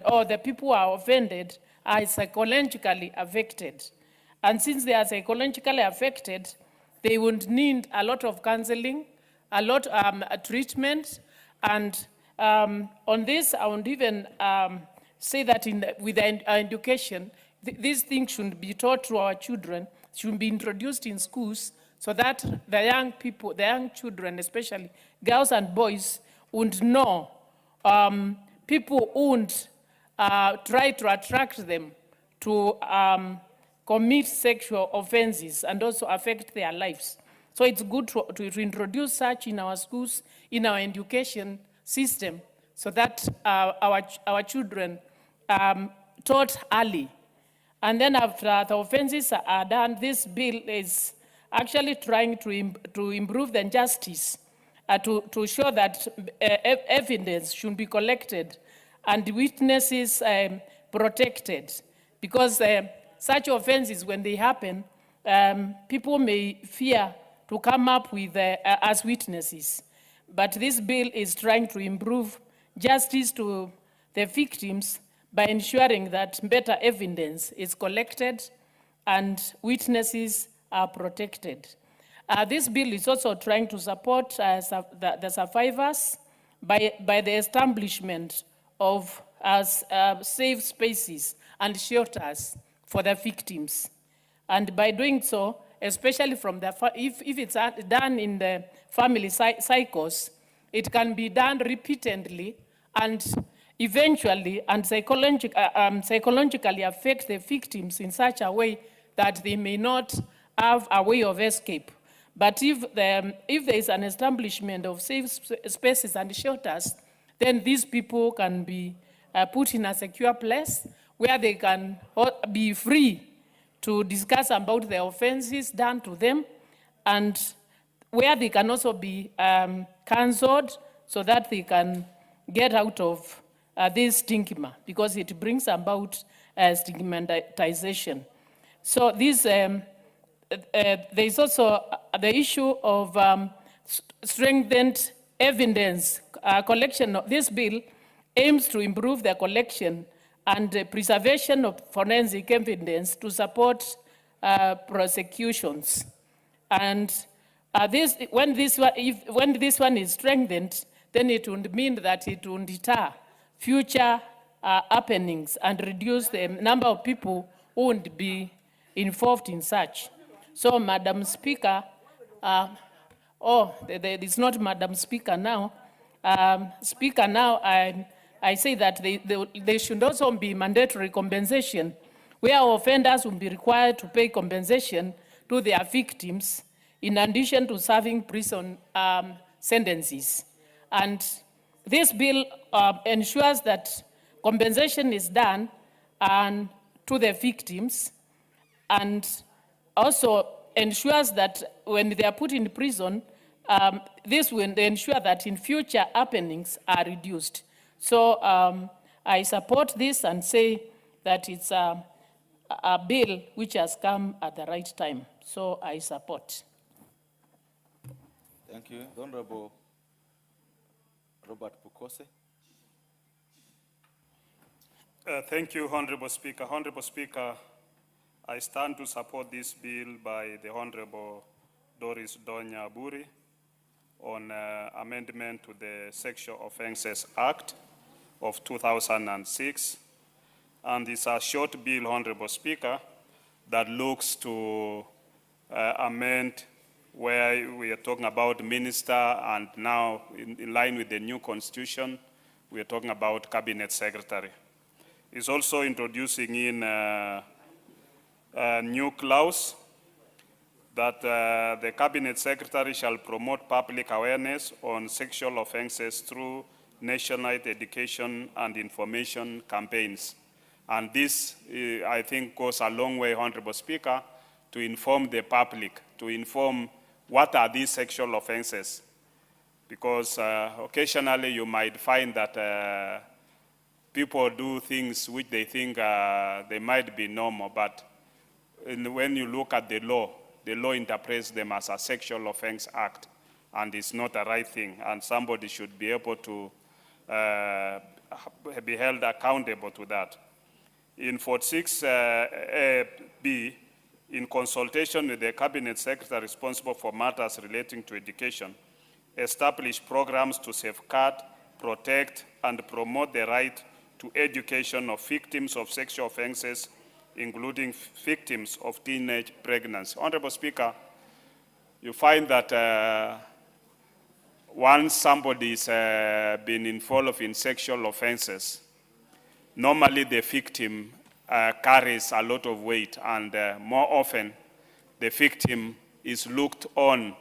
or the people who are offended are psychologically affected. And since they are psychologically affected, they would need a lot of counseling, a lot of treatment. And on this, I would even say that with education, these things should be taught to our children, should be introduced in schools, so that the young people, the young children, especially girls and boys, would know people won't try to attract them to commit sexual offenses and also affect their lives. So it's good to introduce such in our schools, in our education system, so that our children taught early. And then after the offenses are done, this bill is actually trying to improve the justice, to show that evidence should be collected and witnesses protected. Because such offenses, when they happen, people may fear to come up with as witnesses. But this bill is trying to improve justice to the victims by ensuring that better evidence is collected and witnesses are protected. This bill is also trying to support the survivors by the establishment of safe spaces and shelters for the victims. And by doing so, especially from if it's done in the family cycles, it can be done repeatedly and eventually and psychologically affect the victims in such a way that they may not have a way of escape. But if there is an establishment of safe spaces and shelters, then these people can be put in a secure place where they can be free to discuss about the offenses done to them, and where they can also be counseled so that they can get out of this stigma, because it brings about stigmatization. So this, there is also the issue of strengthened evidence collection. This bill aims to improve the collection and preservation of forensic evidence to support prosecutions. And when this one is strengthened, then it would mean that it would deter future happenings and reduce the number of people who would be involved in such. So, Madam Speaker, there is not Madam Speaker now. Speaker now, I say that there should also be mandatory compensation, where offenders will be required to pay compensation to their victims in addition to serving prison sentences. And this bill ensures that compensation is done to the victims, and also ensures that when they are put in prison, this will ensure that in future happenings are reduced. So I support this and say that it's a bill which has come at the right time. So I support. Thank you. The Honorable Robert Pukose. Thank you, Honorable Speaker. Honorable Speaker, I stand to support this bill by the Honorable Doris Donya Buri on amendment to the Sexual Offences Act of 2006. And it's a short bill, Honorable Speaker, that looks to amend where we are talking about minister, and now in line with the new constitution, we are talking about cabinet secretary. It's also introducing in a new clause that the cabinet secretary shall promote public awareness on sexual offenses through nationwide education and information campaigns. And this, I think, goes a long way, Honorable Speaker, to inform the public, to inform what are these sexual offenses. Because occasionally you might find that people do things which they think they might be normal, but when you look at the law interprets them as a sexual offense act, and it's not a right thing, and somebody should be able to be held accountable to that. In 46B, in consultation with the Cabinet Secretary responsible for matters relating to education, establish programs to safeguard, protect, and promote the right to education of victims of sexual offenses, including victims of teenage pregnancy. Honorable Speaker, you find that once somebody is been involved in sexual offenses, normally the victim carries a lot of weight, and more often the victim is looked on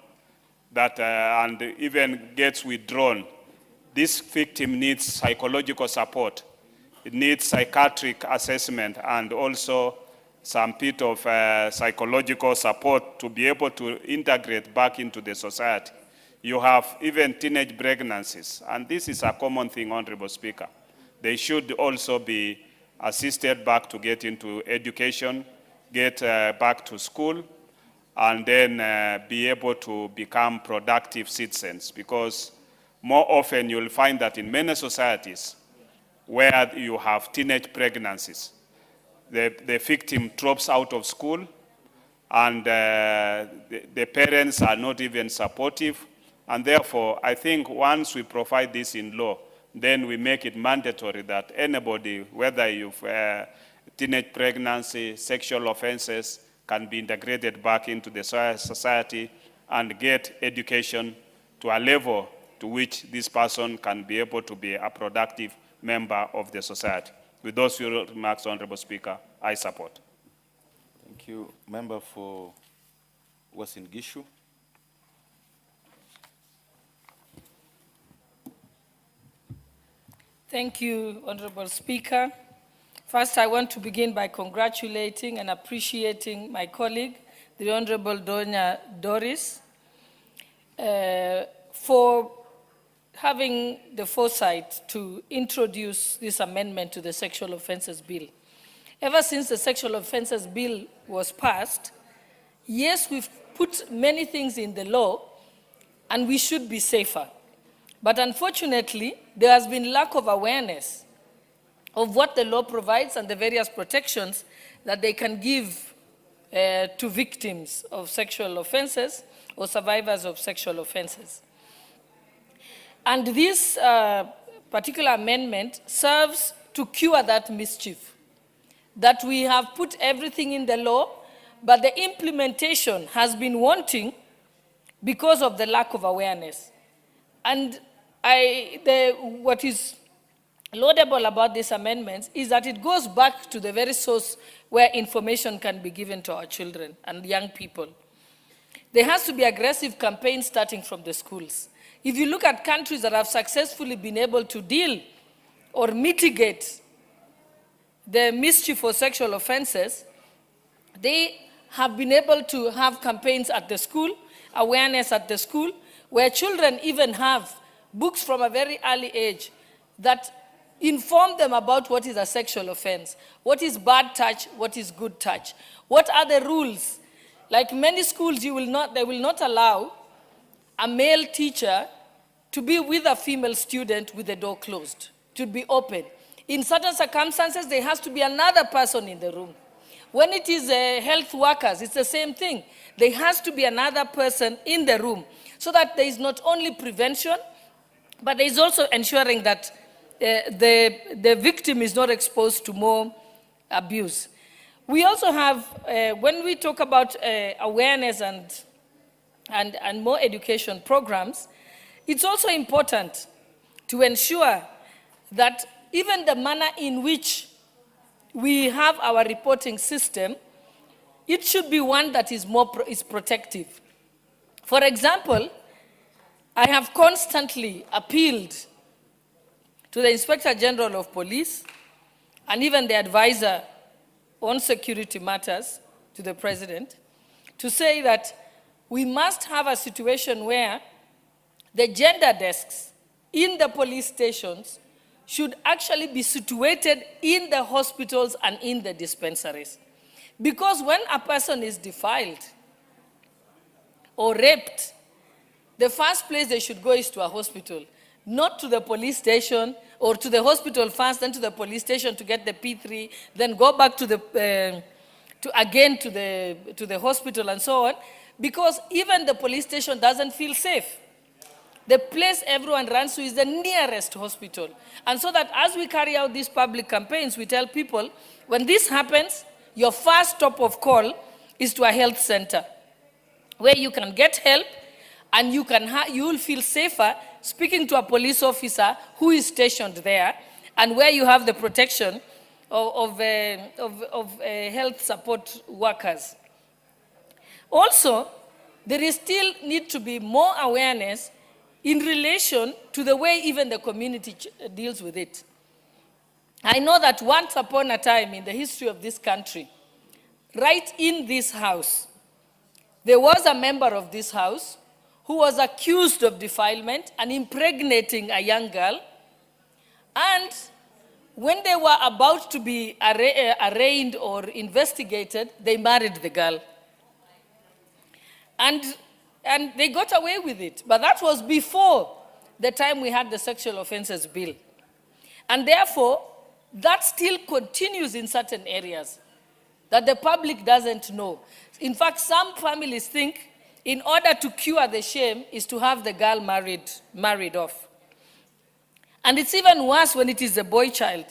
that and even gets withdrawn. This victim needs psychological support. It needs psychiatric assessment and also some bit of psychological support to be able to integrate back into the society. You have even teenage pregnancies, and this is a common thing, Honorable Speaker. They should also be assisted back to get into education, get back to school, and then be able to become productive citizens, because more often you'll find that in many societies where you have teenage pregnancies, the victim drops out of school, and the parents are not even supportive. And therefore, I think once we provide this in law, then we make it mandatory that anybody, whether you've teenage pregnancy, sexual offenses, can be integrated back into the society and get education to a level to which this person can be able to be a productive member of the society. With those few remarks, Honorable Speaker, I support. Thank you. Member for Uasin Gishu. Thank you, Honorable Speaker. First, I want to begin by congratulating and appreciating my colleague, the Honorable Donya Doris, for having the foresight to introduce this amendment to the Sexual Offences Bill. Ever since the Sexual Offences Bill was passed, yes, we've put many things in the law, and we should be safer. But unfortunately, there has been lack of awareness of what the law provides and the various protections that they can give to victims of sexual offenses or survivors of sexual offenses. And this particular amendment serves to cure that mischief, that we have put everything in the law, but the implementation has been wanting because of the lack of awareness. And what is laudable about these amendments is that it goes back to the very source where information can be given to our children and young people. There has to be aggressive campaigns starting from the schools. If you look at countries that have successfully been able to deal or mitigate the mischief for sexual offenses, they have been able to have campaigns at the school, awareness at the school, where children even have books from a very early age that inform them about what is a sexual offense, what is bad touch, what is good touch, what are the rules. Like many schools, they will not allow a male teacher to be with a female student with the door closed, to be open. In certain circumstances, there has to be another person in the room. When it is health workers, it's the same thing. There has to be another person in the room so that there is not only prevention, but there is also ensuring that the victim is not exposed to more abuse. We also have, when we talk about awareness and more education programs, it's also important to ensure that even the manner in which we have our reporting system, it should be one that is is protective. For example, I have constantly appealed to the Inspector General of Police and even the advisor on security matters to the President to say that we must have a situation where the gender desks in the police stations should actually be situated in the hospitals and in the dispensaries. Because when a person is defiled or raped, the first place they should go is to a hospital. not to the police station or to the hospital first, then to the police station to get the P3, then go back to the to the hospital and so on, because even the police station doesn't feel safe. The place everyone runs to is the nearest hospital. And so that as we carry out these public campaigns, we tell people, when this happens, your first stop of call is to a health center, where you can get help and you will feel safer speaking to a police officer who is stationed there, and where you have the protection of health support workers. Also, there is still need to be more awareness in relation to the way even the community deals with it. I know that once upon a time in the history of this country, right in this house, there was a member of this house who was accused of defilement and impregnating a young girl. And when they were about to be arraigned or investigated, they married the girl. And they got away with it. But that was before the time we had the Sexual Offences Bill. And therefore, that still continues in certain areas that the public doesn't know. In fact, some families think in order to cure the shame is to have the girl married off. And it's even worse when it is a boy child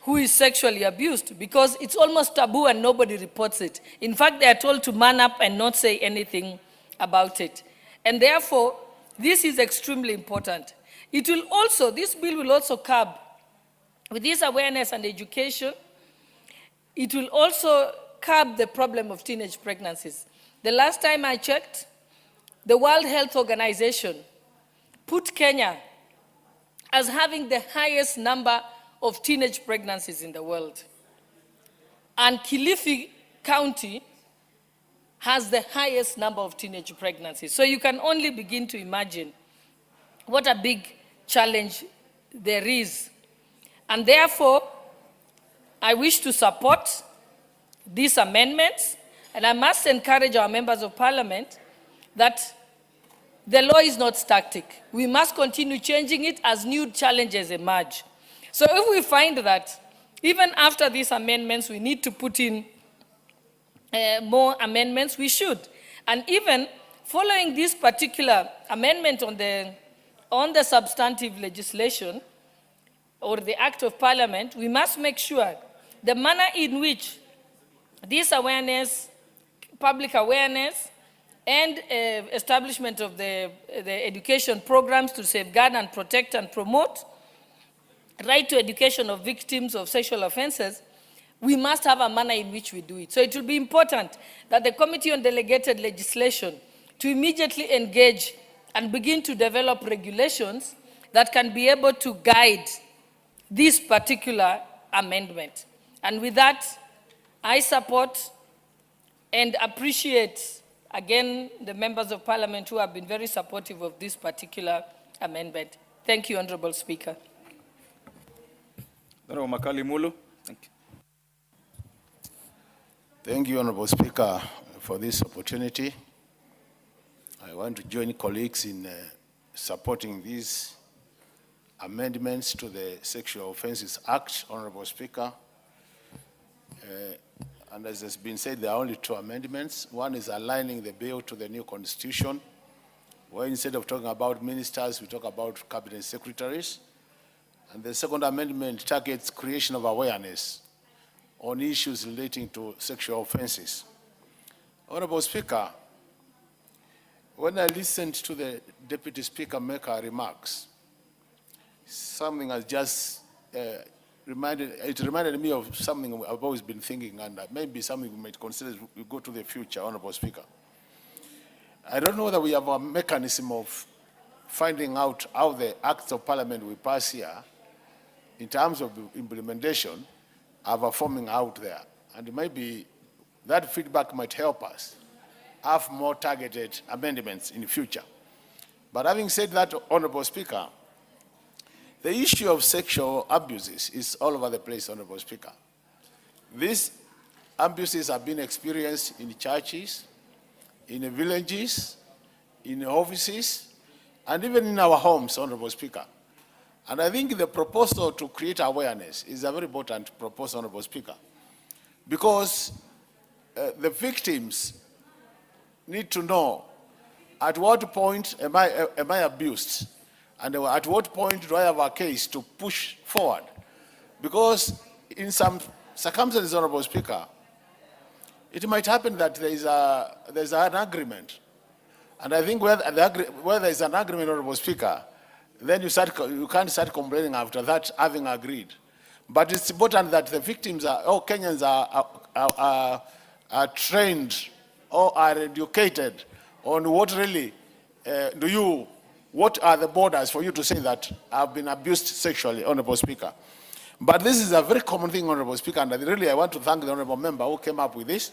who is sexually abused, because it's almost taboo and nobody reports it. In fact, they are told to man up and not say anything about it. And therefore, this is extremely important. It will also, this bill will also curb, with this awareness and education, it will also curb the problem of teenage pregnancies. The last time I checked, the World Health Organization put Kenya as having the highest number of teenage pregnancies in the world. And Kilifi County has the highest number of teenage pregnancies. So you can only begin to imagine what a big challenge there is. And therefore, I wish to support these amendments, and I must encourage our members of parliament that the law is not static. We must continue changing it as new challenges emerge. So if we find that even after these amendments, we need to put in more amendments, we should. And even following this particular amendment on the substantive legislation or the Act of Parliament, we must make sure the manner in which this awareness, public awareness, and establishment of the education programs to safeguard and protect and promote right to education of victims of sexual offenses, we must have a manner in which we do it. So it will be important that the Committee on Delegated Legislation to immediately engage and begin to develop regulations that can be able to guide this particular amendment. And with that, I support and appreciate, again, the members of parliament who have been very supportive of this particular amendment. Thank you, Honorable Speaker. Honorable Makali Mulu. Thank you. Thank you, Honorable Speaker, for this opportunity. I want to join colleagues in supporting these amendments to the Sexual Offences Act, Honorable Speaker. And as has been said, there are only two amendments. One is aligning the bill to the new constitution, where instead of talking about ministers, we talk about cabinet secretaries. And the second amendment targets creation of awareness on issues relating to sexual offenses. Honorable Speaker, when I listened to the Deputy Speaker make her remarks, something has just reminded me of something I've always been thinking, and maybe something we might consider as we go to the future, Honorable Speaker. I don't know whether we have a mechanism of finding out how the acts of parliament we pass here, in terms of implementation, are performing out there. And maybe that feedback might help us have more targeted amendments in the future. But having said that, Honorable Speaker, the issue of sexual abuses is all over the place, Honorable Speaker. These abuses have been experienced in churches, in villages, in offices, and even in our homes, Honorable Speaker. And I think the proposal to create awareness is a very important proposal, Honorable Speaker, because the victims need to know at what point am I abused, and at what point do I have a case to push forward. Because in some circumstances, Honorable Speaker, it might happen that there's an agreement. And I think where there's an agreement, Honorable Speaker, then you can't start complaining after that, having agreed. But it's important that the victims all Kenyans are trained or are educated on what really what are the borders for you to say that I've been abused sexually, Honorable Speaker. But this is a very common thing, Honorable Speaker, and really I want to thank the Honorable Member who came up with this,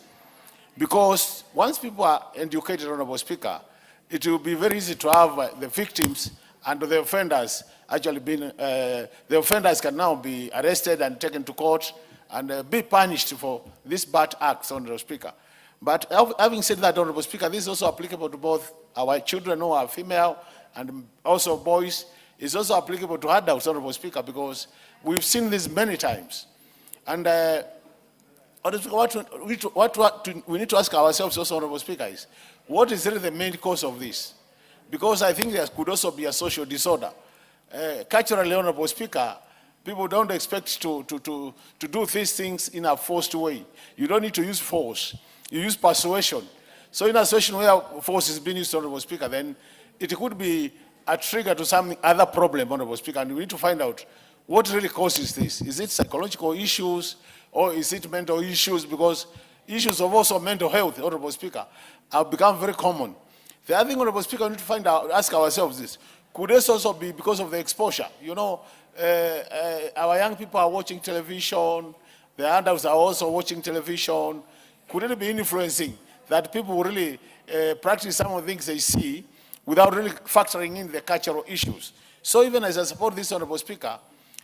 because once people are educated, Honorable Speaker, it will be very easy to have the victims and the offenders actually the offenders can now be arrested and taken to court and be punished for these bad acts, Honorable Speaker. But having said that, Honorable Speaker, this is also applicable to both our children who are female and also boys. It's also applicable to adults, Honorable Speaker, because we've seen this many times. And what we need to ask ourselves also, Honorable Speaker, is what is really the main cause of this? Because I think there could also be a social disorder. Culturally, Honorable Speaker, people don't expect to do these things in a forced way. You don't need to use force. You use persuasion. So in a situation where force is being used, Honorable Speaker, then it could be a trigger to some other problem, Honorable Speaker, and we need to find out what really causes this. Is it psychological issues or is it mental issues? Because issues of also mental health, Honorable Speaker, have become very common. The other thing, Honorable Speaker, we need to find out, ask ourselves this. Could this also be because of the exposure? You know, our young people are watching television, the adults are also watching television. Could it be influencing that people really practice some of the things they see without really factoring in the cultural issues? So even as I support this, Honorable Speaker,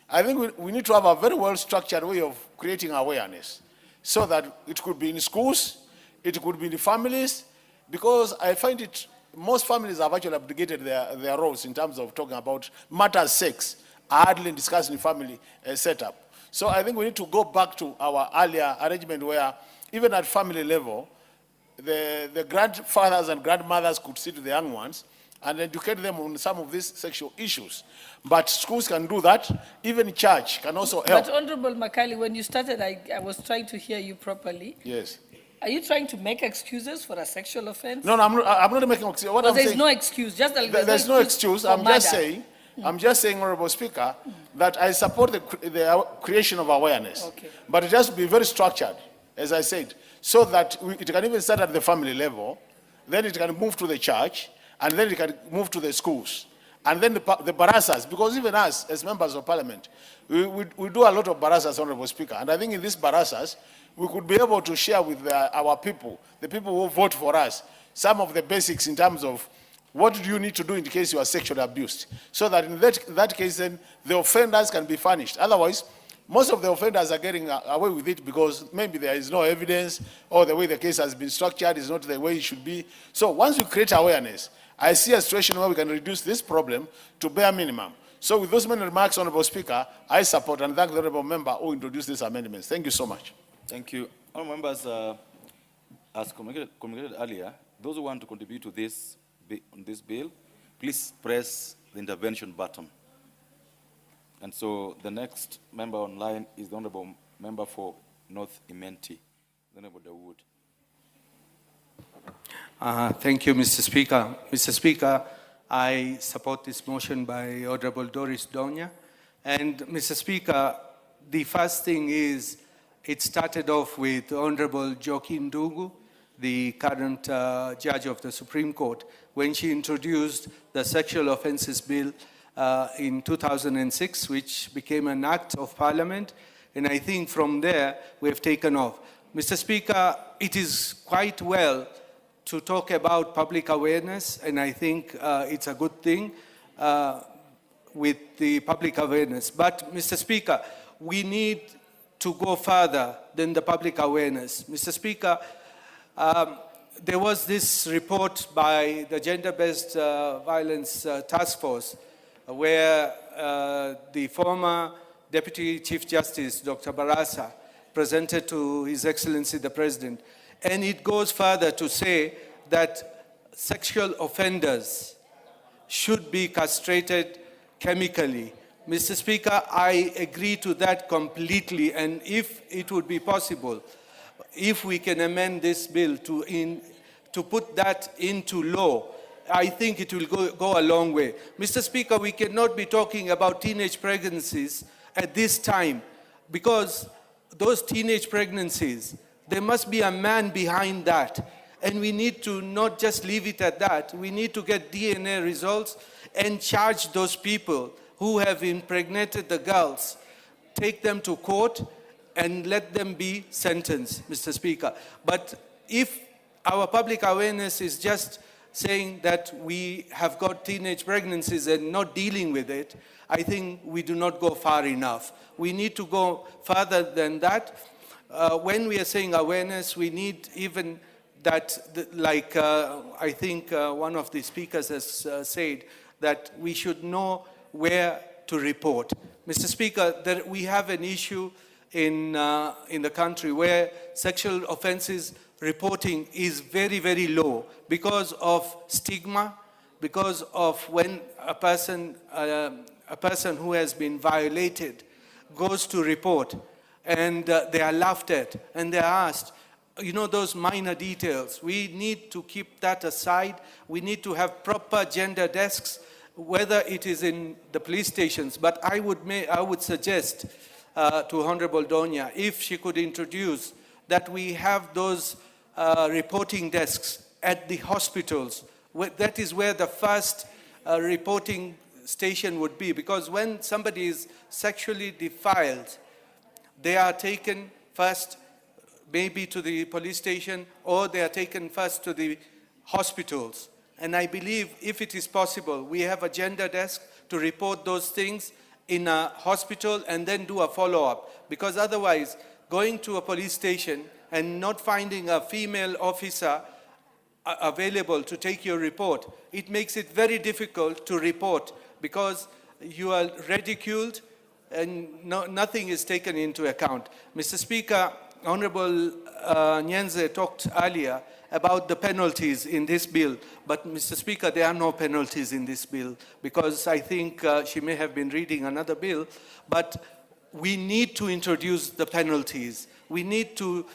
I think we need to have a very well-structured way of creating awareness so that it could be in schools, it could be in the families, because I find it, most families have actually abdicated their roles in terms of talking about matters sex, are hardly discussed in family setup. So I think we need to go back to our earlier arrangement where even at family level, the grandfathers and grandmothers could sit with the young ones and educate them on some of these sexual issues. But schools can do that. Even church can also help. But Honorable Makali, when you started, I was trying to hear you properly. Yes. Are you trying to make excuses for a sexual offense? No, I'm not making excuses. What Well, I'm there's saying, no excuse. Just there's no excuse. I'm just saying, Honorable Speaker, that I support the creation of awareness. Okay. But it has to be very structured, as I said, so that it can even start at the family level, then it can move to the church, and then it can move to the schools. And then the barassas, because even us, as members of parliament, we do a lot of barassas, Honorable Speaker. And I think in these barassas, we could be able to share with our people, the people who vote for us, some of the basics in terms of what do you need to do in case you are sexually abused. So that in that case, then the offenders can be punished. Otherwise, most of the offenders are getting away with it because maybe there is no evidence or the way the case has been structured is not the way it should be. So once we create awareness, I see a situation where we can reduce this problem to bare minimum. So with those many remarks, Honorable Speaker, I support and thank the Honorable Member who introduced these amendments. Thank you so much. Thank you. Honourable members, as communicated earlier, those who want to contribute to this bill, please press the intervention button. And so the next member online is the Honourable Member for North Imenti, the Honourable Dawood. Thank you, Mr. Speaker. Mr. Speaker, I support this motion by Honorable Doris Donya. And Mr. Speaker, the first thing is, it started off with Honorable Joaquin Dungu, the current judge of the Supreme Court, when she introduced the Sexual Offences Bill in 2006, which became an act of parliament. And I think from there, we have taken off. Mr. Speaker, it is quite well to talk about public awareness, and I think it's a good thing with the public awareness. But, Mr. Speaker, we need to go further than the public awareness. Mr. Speaker, there was this report by the Gender-Based Violence Task Force where the former Deputy Chief Justice, Dr. Barasa, presented to His Excellency the President. And it goes further to say that sexual offenders should be castrated chemically. Mr. Speaker, I agree to that completely, and if it would be possible, if we can amend this bill to put that into law, I think it will go a long way. Mr. Speaker, we cannot be talking about teenage pregnancies at this time, because those teenage pregnancies, there must be a man behind that. And we need to not just leave it at that. We need to get DNA results and charge those people who have impregnated the girls, take them to court and let them be sentenced, Mr. Speaker. But if our public awareness is just saying that we have got teenage pregnancies and not dealing with it, I think we do not go far enough. We need to go further than that. When we are saying awareness, we need even that, I think one of the speakers has said, that we should know where to report. Mr. Speaker, we have an issue in the country where sexual offenses reporting is very, very low because of stigma, because of when a person who has been violated goes to report and they are laughed at and they are asked, you know, those minor details. We need to keep that aside. We need to have proper gender desks, whether it is in the police stations. But I would suggest to Honorable Donya, if she could introduce that we have those reporting desks at the hospitals. That is where the first reporting station would be, because when somebody is sexually defiled, they are taken first maybe to the police station, or they are taken first to the hospitals. And I believe if it is possible, we have a gender desk to report those things in a hospital and then do a follow-up. Because otherwise, going to a police station and not finding a female officer available to take your report, it makes it very difficult to report because you are ridiculed and nothing is taken into account. Mr. Speaker, Honorable Nyenze talked earlier about the penalties in this bill, but Mr. Speaker, there are no penalties in this bill because I think she may have been reading another bill, but we need to introduce the penalties. We need to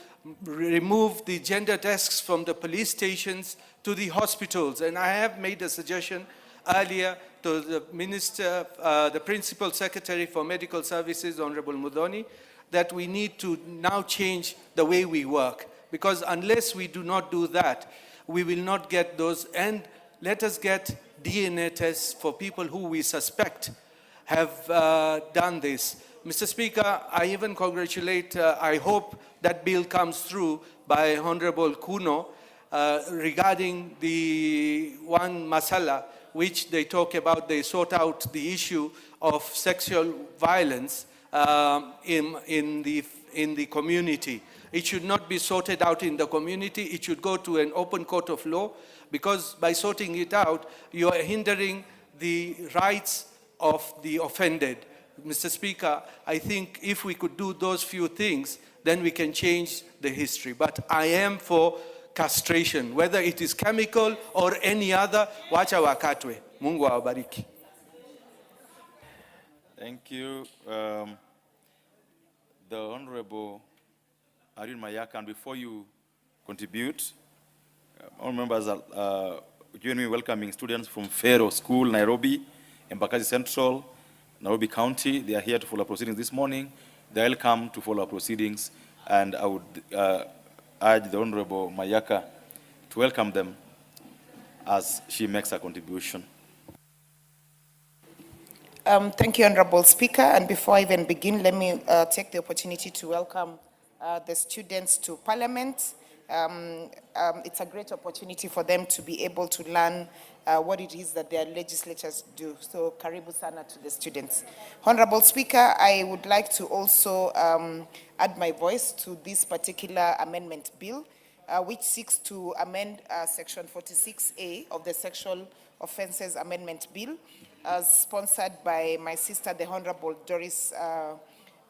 remove the gender desks from the police stations to the hospitals, and I have made a suggestion earlier to the Minister, the Principal Secretary for Medical Services, Honorable Mudhoni, that we need to now change the way we work. Because unless we do not do that, we will not get those. And let us get DNA tests for people who we suspect have done this. Mr. Speaker, I even congratulate, I hope that bill comes through by Honorable Kuno regarding the one masala, which they talk about, they sort out the issue of sexual violence in the community. It should not be sorted out in the community. It should go to an open court of law, because by sorting it out, you are hindering the rights of the offended. Mr. Speaker, I think if we could do those few things, then we can change the history. But I am for castration, whether it is chemical or any other. Wacha wakatwe. Mungu awabariki. Thank you. The Honorable Irene Mayaka, and before you contribute, all members join me in welcoming students from Fero School, Nairobi, Embakasi Central, Nairobi County. They are here to follow proceedings this morning. They are welcome to follow proceedings, and I would urge the Honorable Mayaka to welcome them as she makes her contribution. Thank you, Honorable Speaker. And before I even begin, let me take the opportunity to welcome the students to Parliament. It's a great opportunity for them to be able to learn what it is that their legislatures do. So, karibu sana to the students. Honorable Speaker, I would like to also add my voice to this particular amendment bill. which seeks to amend Section 46A of the Sexual Offences Amendment Bill, sponsored by my sister, the Honorable Doris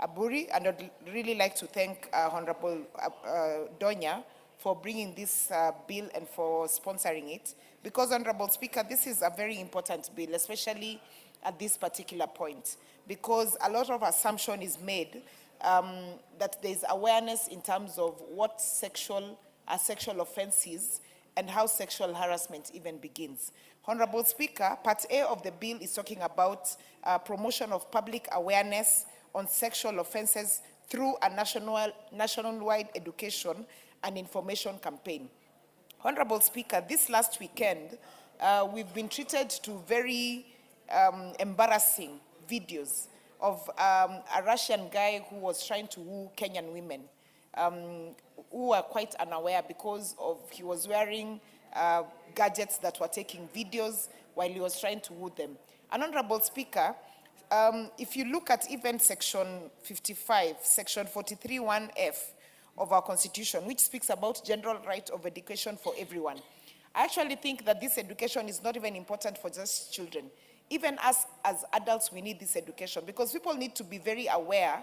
Aburi. And I'd really like to thank Honorable Donya for bringing this bill and for sponsoring it. Because, Honorable Speaker, this is a very important bill, especially at this particular point, because a lot of assumption is made that there's awareness in terms of what sexual offenses and how sexual harassment even begins. Honorable Speaker, Part A of the bill is talking about promotion of public awareness on sexual offenses through a nationwide education and information campaign. Honorable Speaker, this last weekend, we've been treated to very embarrassing videos of a Russian guy who was trying to woo Kenyan women, who were quite unaware because he was wearing gadgets that were taking videos while he was trying to woo them. And Honorable Speaker, if you look at even Section 55, Section 43(1)(f) of our Constitution, which speaks about general right of education for everyone, I actually think that this education is not even important for just children. Even as adults, we need this education because people need to be very aware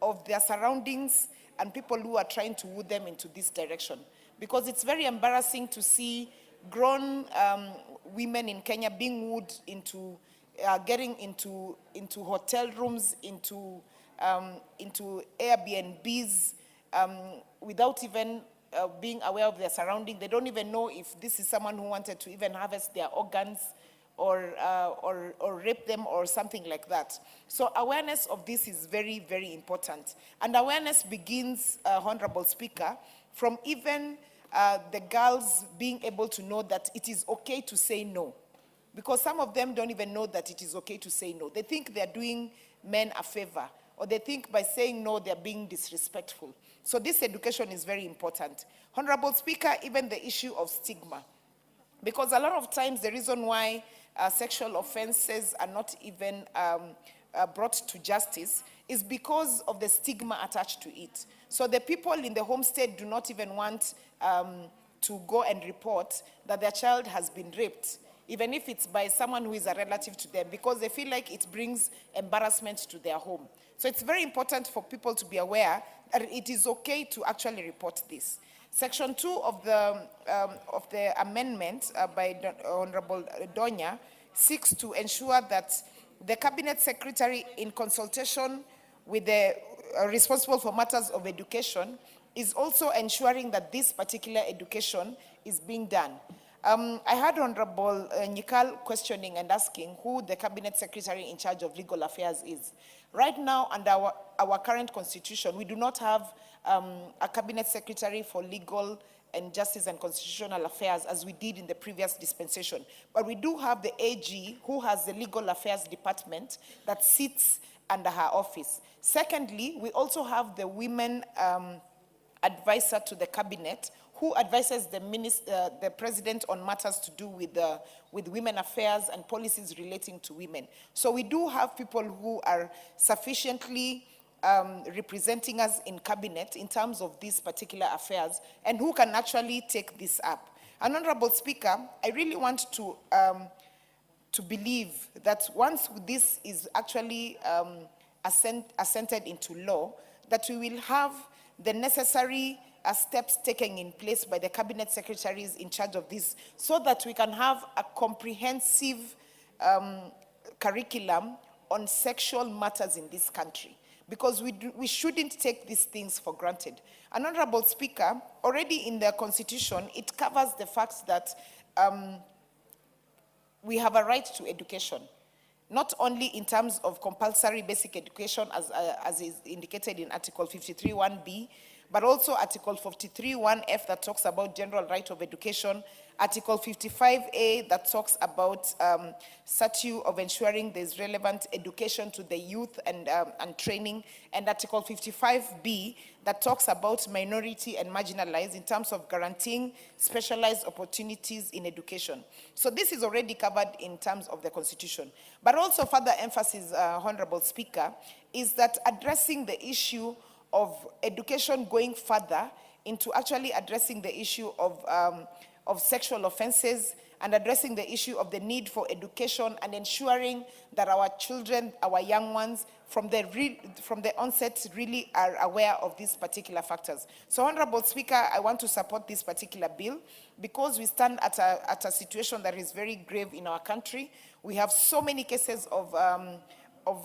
of their surroundings and people who are trying to woo them into this direction. Because it's very embarrassing to see grown women in Kenya being wooed into getting into hotel rooms, into Airbnbs, without even being aware of their surrounding. They don't even know if this is someone who wanted to even harvest their organs or rape them or something like that. So awareness of this is very, very important. And awareness begins, Honorable Speaker, from even the girls being able to know that it is okay to say no. Because some of them don't even know that it is okay to say no. They think they're doing men a favor, or they think by saying no, they're being disrespectful. So this education is very important. Honorable Speaker, even the issue of stigma. Because a lot of times the reason why sexual offenses are not even brought to justice is because of the stigma attached to it. So the people in the homestead do not even want to go and report that their child has been raped, even if it's by someone who is a relative to them, because they feel like it brings embarrassment to their home. So it's very important for people to be aware that it is okay to actually report this. Section 2 of the amendment by Honorable Donya seeks to ensure that the Cabinet Secretary, in consultation with the responsible for matters of education, is also ensuring that this particular education is being done. I had Honorable Nyikal questioning and asking who the Cabinet Secretary in charge of legal affairs is. Right now, under our current constitution, we do not have a Cabinet Secretary for Legal and Justice and Constitutional Affairs as we did in the previous dispensation. But we do have the AG, who has the Legal Affairs Department that sits under her office. Secondly, we also have the Women Advisor to the Cabinet, who advises the President on matters to do with women affairs and policies relating to women. So we do have people who are sufficiently representing us in cabinet in terms of these particular affairs and who can actually take this up. And Honorable Speaker, I really want to believe that once this is actually assented into law, that we will have the necessary steps taken in place by the Cabinet Secretaries in charge of this, so that we can have a comprehensive curriculum on sexual matters in this country. Because we shouldn't take these things for granted. And Honorable Speaker, already in the Constitution, it covers the fact that we have a right to education, not only in terms of compulsory basic education as is indicated in Article 53(1)(b), but also Article 53(1)(f) that talks about general right of education, Article 55A that talks about statute of ensuring there's relevant education to the youth and training, and Article 55B that talks about minority and marginalized in terms of guaranteeing specialized opportunities in education. So this is already covered in terms of the Constitution. But also further emphasis, Honorable Speaker, is that addressing the issue of education going further into actually addressing the issue of sexual offenses and addressing the issue of the need for education and ensuring that our children, our young ones, from the onset really are aware of these particular factors. So, Honorable Speaker, I want to support this particular bill because we stand at a situation that is very grave in our country. We have so many cases of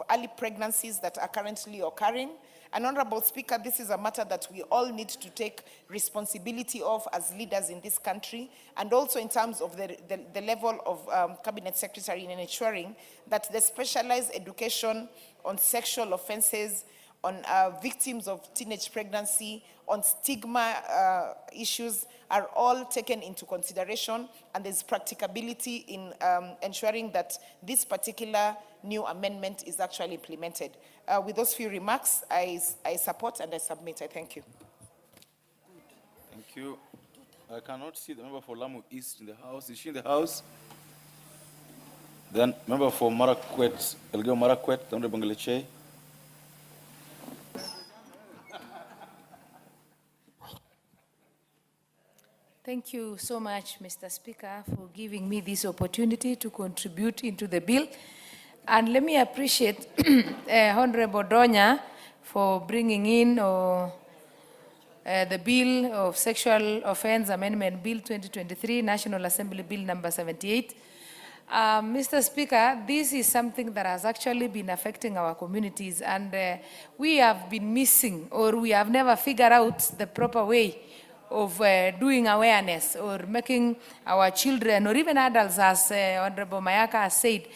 early pregnancies that are currently occurring. And Honorable Speaker, this is a matter that we all need to take responsibility of as leaders in this country, and also in terms of the level of Cabinet Secretary in ensuring that the specialized education on sexual offenses, on victims of teenage pregnancy, on stigma issues are all taken into consideration, and there's practicability in ensuring that this particular new amendment is actually implemented. With those few remarks, I support and I submit. I thank you. Thank you. I cannot see the member for Lamu East in the house. Is she in the house? Then member for Marakwet, Elgeyo Marakwet, the Honorable Ngeleche. Thank you so much, Mr. Speaker, for giving me this opportunity to contribute into the bill. And let me appreciate Honorable Donya for bringing in the bill of Sexual Offense Amendment Bill 2023, National Assembly Bill number 78. Mr. Speaker, this is something that has actually been affecting our communities, and we have been missing, or we have never figured out the proper way of doing awareness or making our children or even adults, as Honorable Mayaka has said,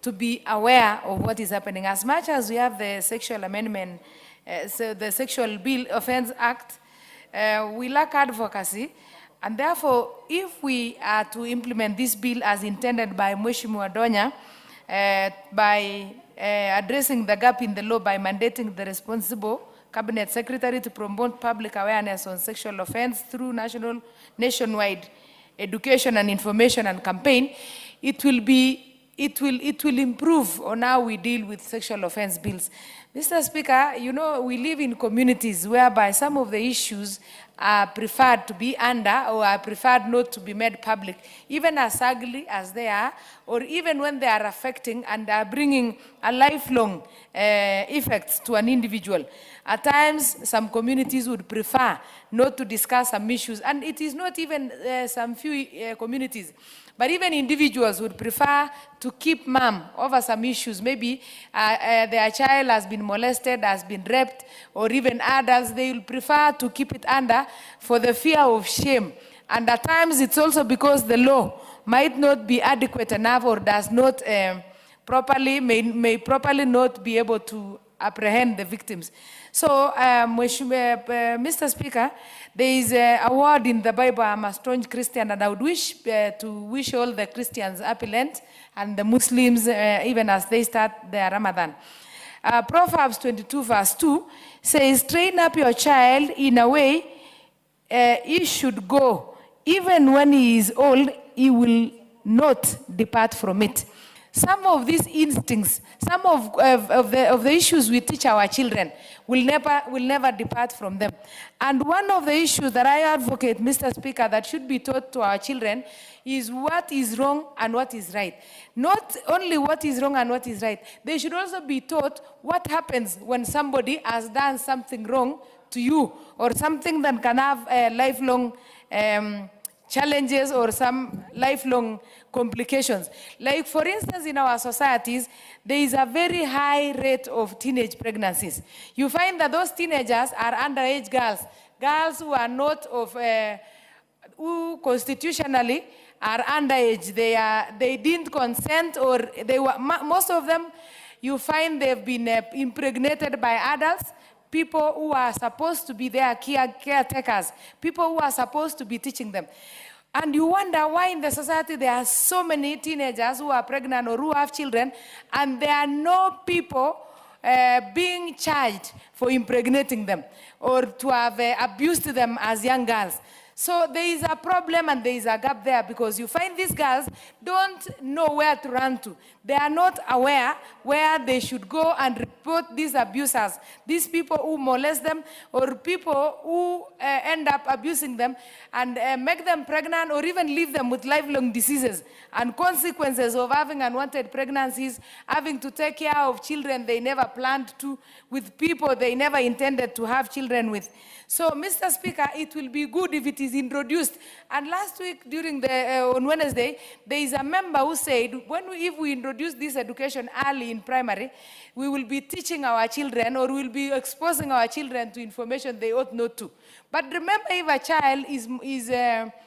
to be aware of what is happening. As much as we have the sexual amendment, so the Sexual Bill Offense Act, we lack advocacy, and therefore, if we are to implement this bill as intended by Mheshimiwa Donya, by addressing the gap in the law by mandating the responsible Cabinet Secretary to promote public awareness on sexual offense through nationwide education and information and campaign, it will improve on how we deal with sexual offense bills. Mr. Speaker, you know, we live in communities whereby some of the issues are preferred to be under or are preferred not to be made public, even as ugly as they are, or even when they are affecting and are bringing a lifelong effects to an individual. At times, some communities would prefer not to discuss some issues, and it is not even some few communities, but even individuals would prefer to keep mum over some issues. Maybe their child has been molested, has been raped, or even adults, they will prefer to keep it under for the fear of shame. And at times, it's also because the law might not be adequate enough or does not may properly not be able to apprehend the victims. So, Mr. Speaker, there is a word in the Bible, I'm a strong Christian, and I would wish to wish all the Christians happy Lent, and the Muslims, even as they start their Ramadan. Proverbs 22 verse 2 says, train up your child in a way he should go. Even when he is old, he will not depart from it. Some of these instincts, some of the issues we teach our children will never depart from them. And one of the issues that I advocate, Mr. Speaker, that should be taught to our children is what is wrong and what is right. Not only what is wrong and what is right, they should also be taught what happens when somebody has done something wrong to you, or something that can have lifelong challenges or some lifelong complications. Like, for instance, in our societies, there is a very high rate of teenage pregnancies. You find that those teenagers are underage girls who are not of, who constitutionally are underage. They didn't consent, or they were, most of them, you find they've been impregnated by adults, people who are supposed to be their caretakers, people who are supposed to be teaching them. And you wonder why in the society there are so many teenagers who are pregnant or who have children, and there are no people being charged for impregnating them or to have abused them as young girls. So there is a problem and there is a gap there, because you find these girls don't know where to run to. They are not aware where they should go and report these abusers, these people who molest them, or people who end up abusing them and make them pregnant, or even leave them with lifelong diseases and consequences of having unwanted pregnancies, having to take care of children they never planned to, with people they never intended to have children with. So, Mr. Speaker, it will be good if it is introduced. And last week, during on Wednesday, there is a member who said, if we introduce this education early in primary, we will be teaching our children, or we will be exposing our children to information they ought not to. But remember, if a child is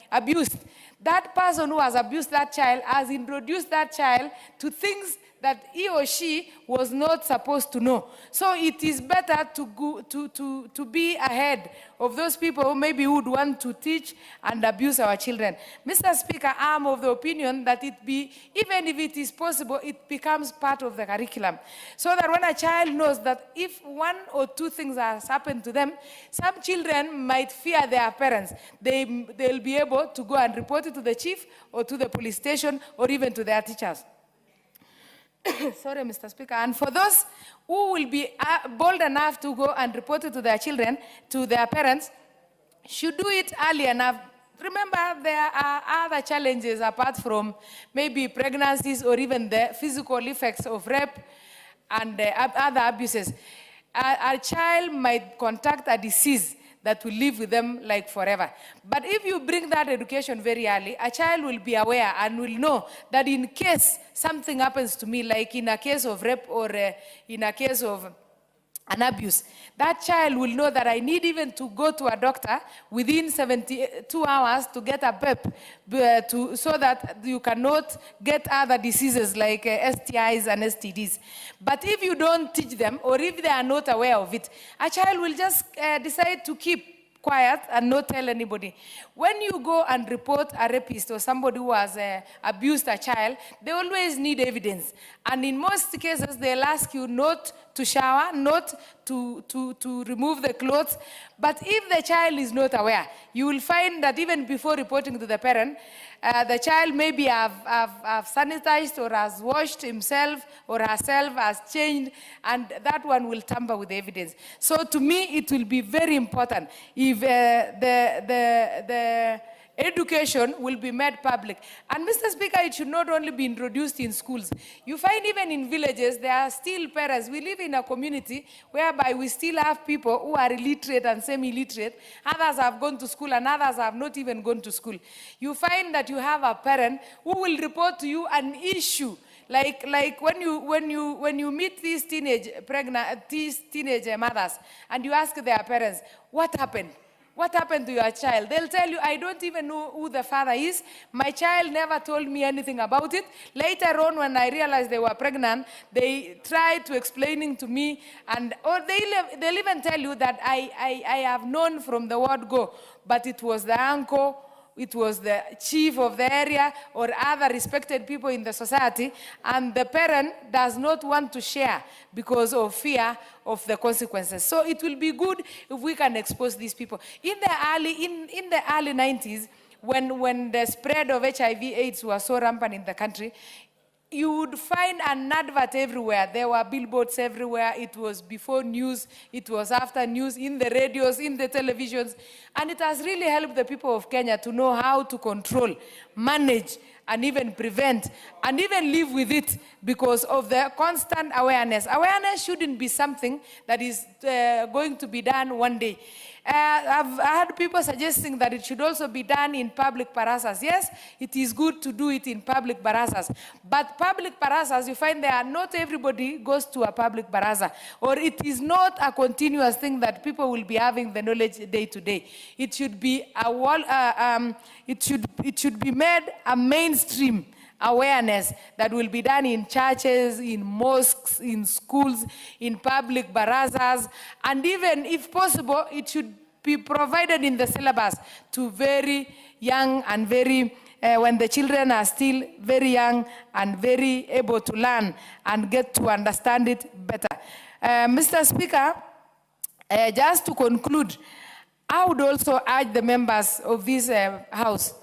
abused, that person who has abused that child has introduced that child to things that he or she was not supposed to know. So it is better to be ahead of those people who maybe would want to teach and abuse our children. Mr. Speaker, I am of the opinion that even if it is possible, it becomes part of the curriculum. So that when a child knows that if one or two things has happened to them, some children might fear their parents. They'll be able to go and report it to the chief, or to the police station, or even to their teachers. Sorry, Mr. Speaker. And for those who will be bold enough to go and report it to their children, to their parents, should do it early enough. Remember, there are other challenges apart from maybe pregnancies or even the physical effects of rape and other abuses. A child might contract a disease that will live with them like forever. But if you bring that education very early, a child will be aware and will know that in case something happens to me, like in a case of rape or in a case of an abuse, that child will know that I need even to go to a doctor within 72 hours to get a PEP, so that you cannot get other diseases like STIs and STDs. But if you don't teach them, or if they are not aware of it, a child will just decide to keep quiet and not tell anybody. When you go and report a rapist or somebody who has abused a child, they always need evidence. And in most cases, they'll ask you not to shower, not to remove the clothes. But if the child is not aware, you will find that even before reporting to the parent, the child maybe have sanitized or has washed himself or herself, has changed, and that one will tamper with the evidence. So to me, it will be very important if the education will be made public. And Mr. Speaker, it should not only be introduced in schools. You find even in villages, there are still parents. We live in a community whereby we still have people who are illiterate and semi-illiterate. Others have gone to school and others have not even gone to school. You find that you have a parent who will report to you an issue. Like when you meet these teenage mothers and you ask their parents, what happened? What happened to your child? They'll tell you, I don't even know who the father is. My child never told me anything about it. Later on, when I realized they were pregnant, they tried to explaining to me, or they'll even tell you that I have known from the word go, but it was the uncle, it was the chief of the area, or other respected people in the society, and the parent does not want to share because of fear of the consequences. So it will be good if we can expose these people. In the early 90s, when the spread of HIV/AIDS was so rampant in the country, you would find an advert everywhere. There were billboards everywhere. It was before news, it was after news, in the radios, in the televisions. And it has really helped the people of Kenya to know how to control, manage, and even prevent, and even live with it because of the constant awareness. Awareness shouldn't be something that is going to be done one day. I've had people suggesting that it should also be done in public barazas. Yes, it is good to do it in public barazas. But public barazas, you find not everybody goes to a public baraza. Or it is not a continuous thing that people will be having the knowledge day to day. It should be it should be made a mainstream awareness that will be done in churches, in mosques, in schools, in public barazas, and even, if possible, it should be provided in the syllabus to very young and when the children are still very young and very able to learn and get to understand it better. Mr. Speaker, just to conclude, I would also urge the members of this House,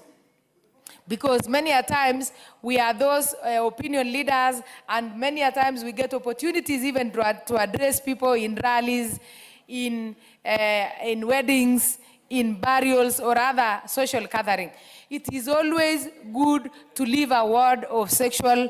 because many a times we are those opinion leaders, and many a times we get opportunities even to address people in rallies, in weddings, in burials or other social gathering. It is always good to leave a word of sexual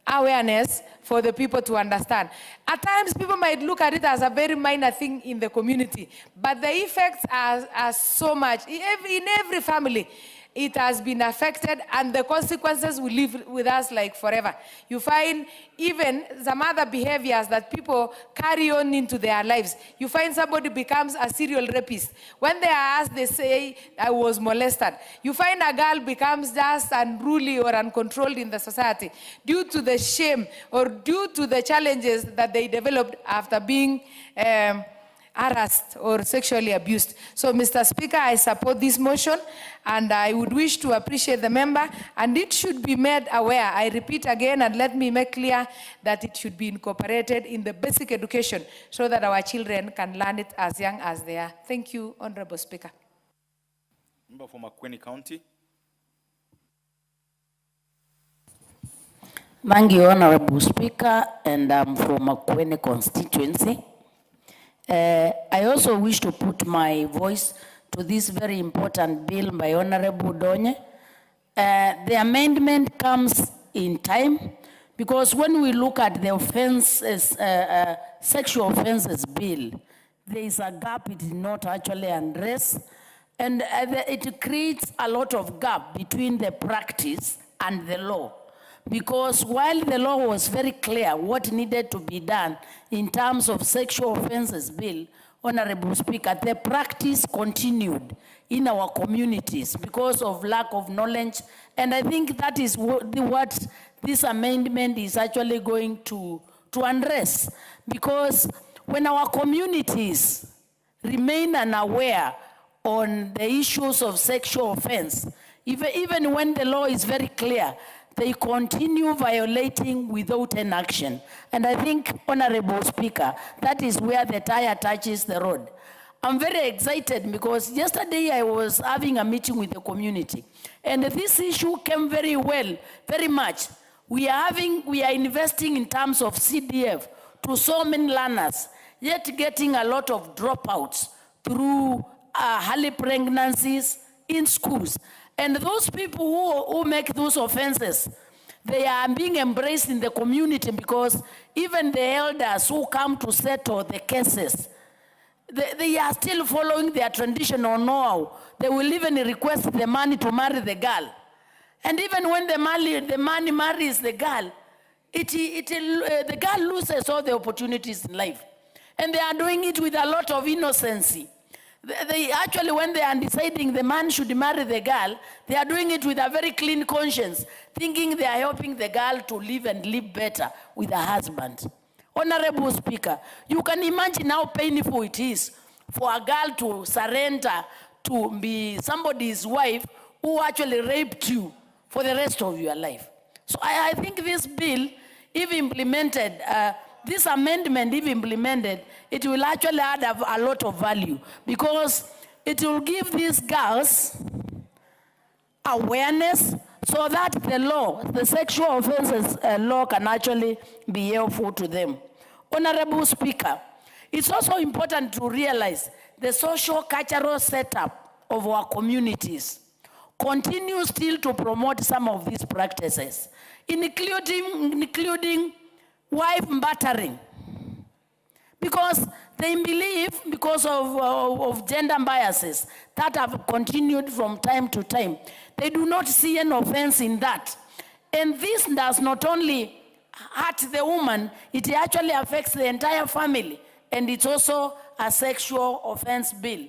awareness for the people to understand. At times, people might look at it as a very minor thing in the community, but the effects are so much. In every family, it has been affected, and the consequences will live with us like forever. You find even some other behaviors that people carry on into their lives. You find somebody becomes a serial rapist. When they are asked, they say, I was molested. You find a girl becomes just unruly or uncontrolled in the society due to the shame or due to the challenges that they developed after being harassed or sexually abused. So, Mr. Speaker, I support this motion, and I would wish to appreciate the member, and it should be made aware. I repeat again, and let me make clear that it should be incorporated in the basic education so that our children can learn it as young as they are. Thank you, Honorable Speaker. Member for Makwiny County. Thank you, Honorable Speaker, and I'm from Makwiny constituency. I also wish to put my voice to this very important bill by Honorable Donye. The amendment comes in time because when we look at the offenses, sexual offenses bill, there is a gap it did not actually address, and it creates a lot of gap between the practice and the law. Because while the law was very clear what needed to be done in terms of sexual offenses bill, Honorable Speaker, the practice continued in our communities because of lack of knowledge. And I think that is what this amendment is actually going to address. Because when our communities remain unaware on the issues of sexual offense, even when the law is very clear, they continue violating without an action. And I think, Honorable Speaker, that is where the tire touches the road. I'm very excited because yesterday I was having a meeting with the community, and this issue came very well, very much. We are investing in terms of CDF to so many learners, yet getting a lot of dropouts through early pregnancies in schools. And those people who make those offenses, they are being embraced in the community because even the elders who come to settle the cases, they are still following their traditional know-how. They will even request the money to marry the girl. And even when the money marries the girl, the girl loses all the opportunities in life. And they are doing it with a lot of innocency. They actually, when they are deciding the man should marry the girl, they are doing it with a very clean conscience, thinking they are helping the girl to live and live better with her husband. Honorable Speaker, you can imagine how painful it is for a girl to surrender to be somebody's wife who actually raped you for the rest of your life. So I think this bill, if implemented, this amendment, if implemented, it will actually add a lot of value because it will give these girls awareness so that the law, the sexual offenses law can actually be helpful to them. Honorable Speaker, it's also important to realize the social cultural setup of our communities continues still to promote some of these practices, including wife battering, because they believe, because of gender biases that have continued from time to time, they do not see an offense in that. And this does not only hurt the woman, it actually affects the entire family. And it's also a sexual offense bill,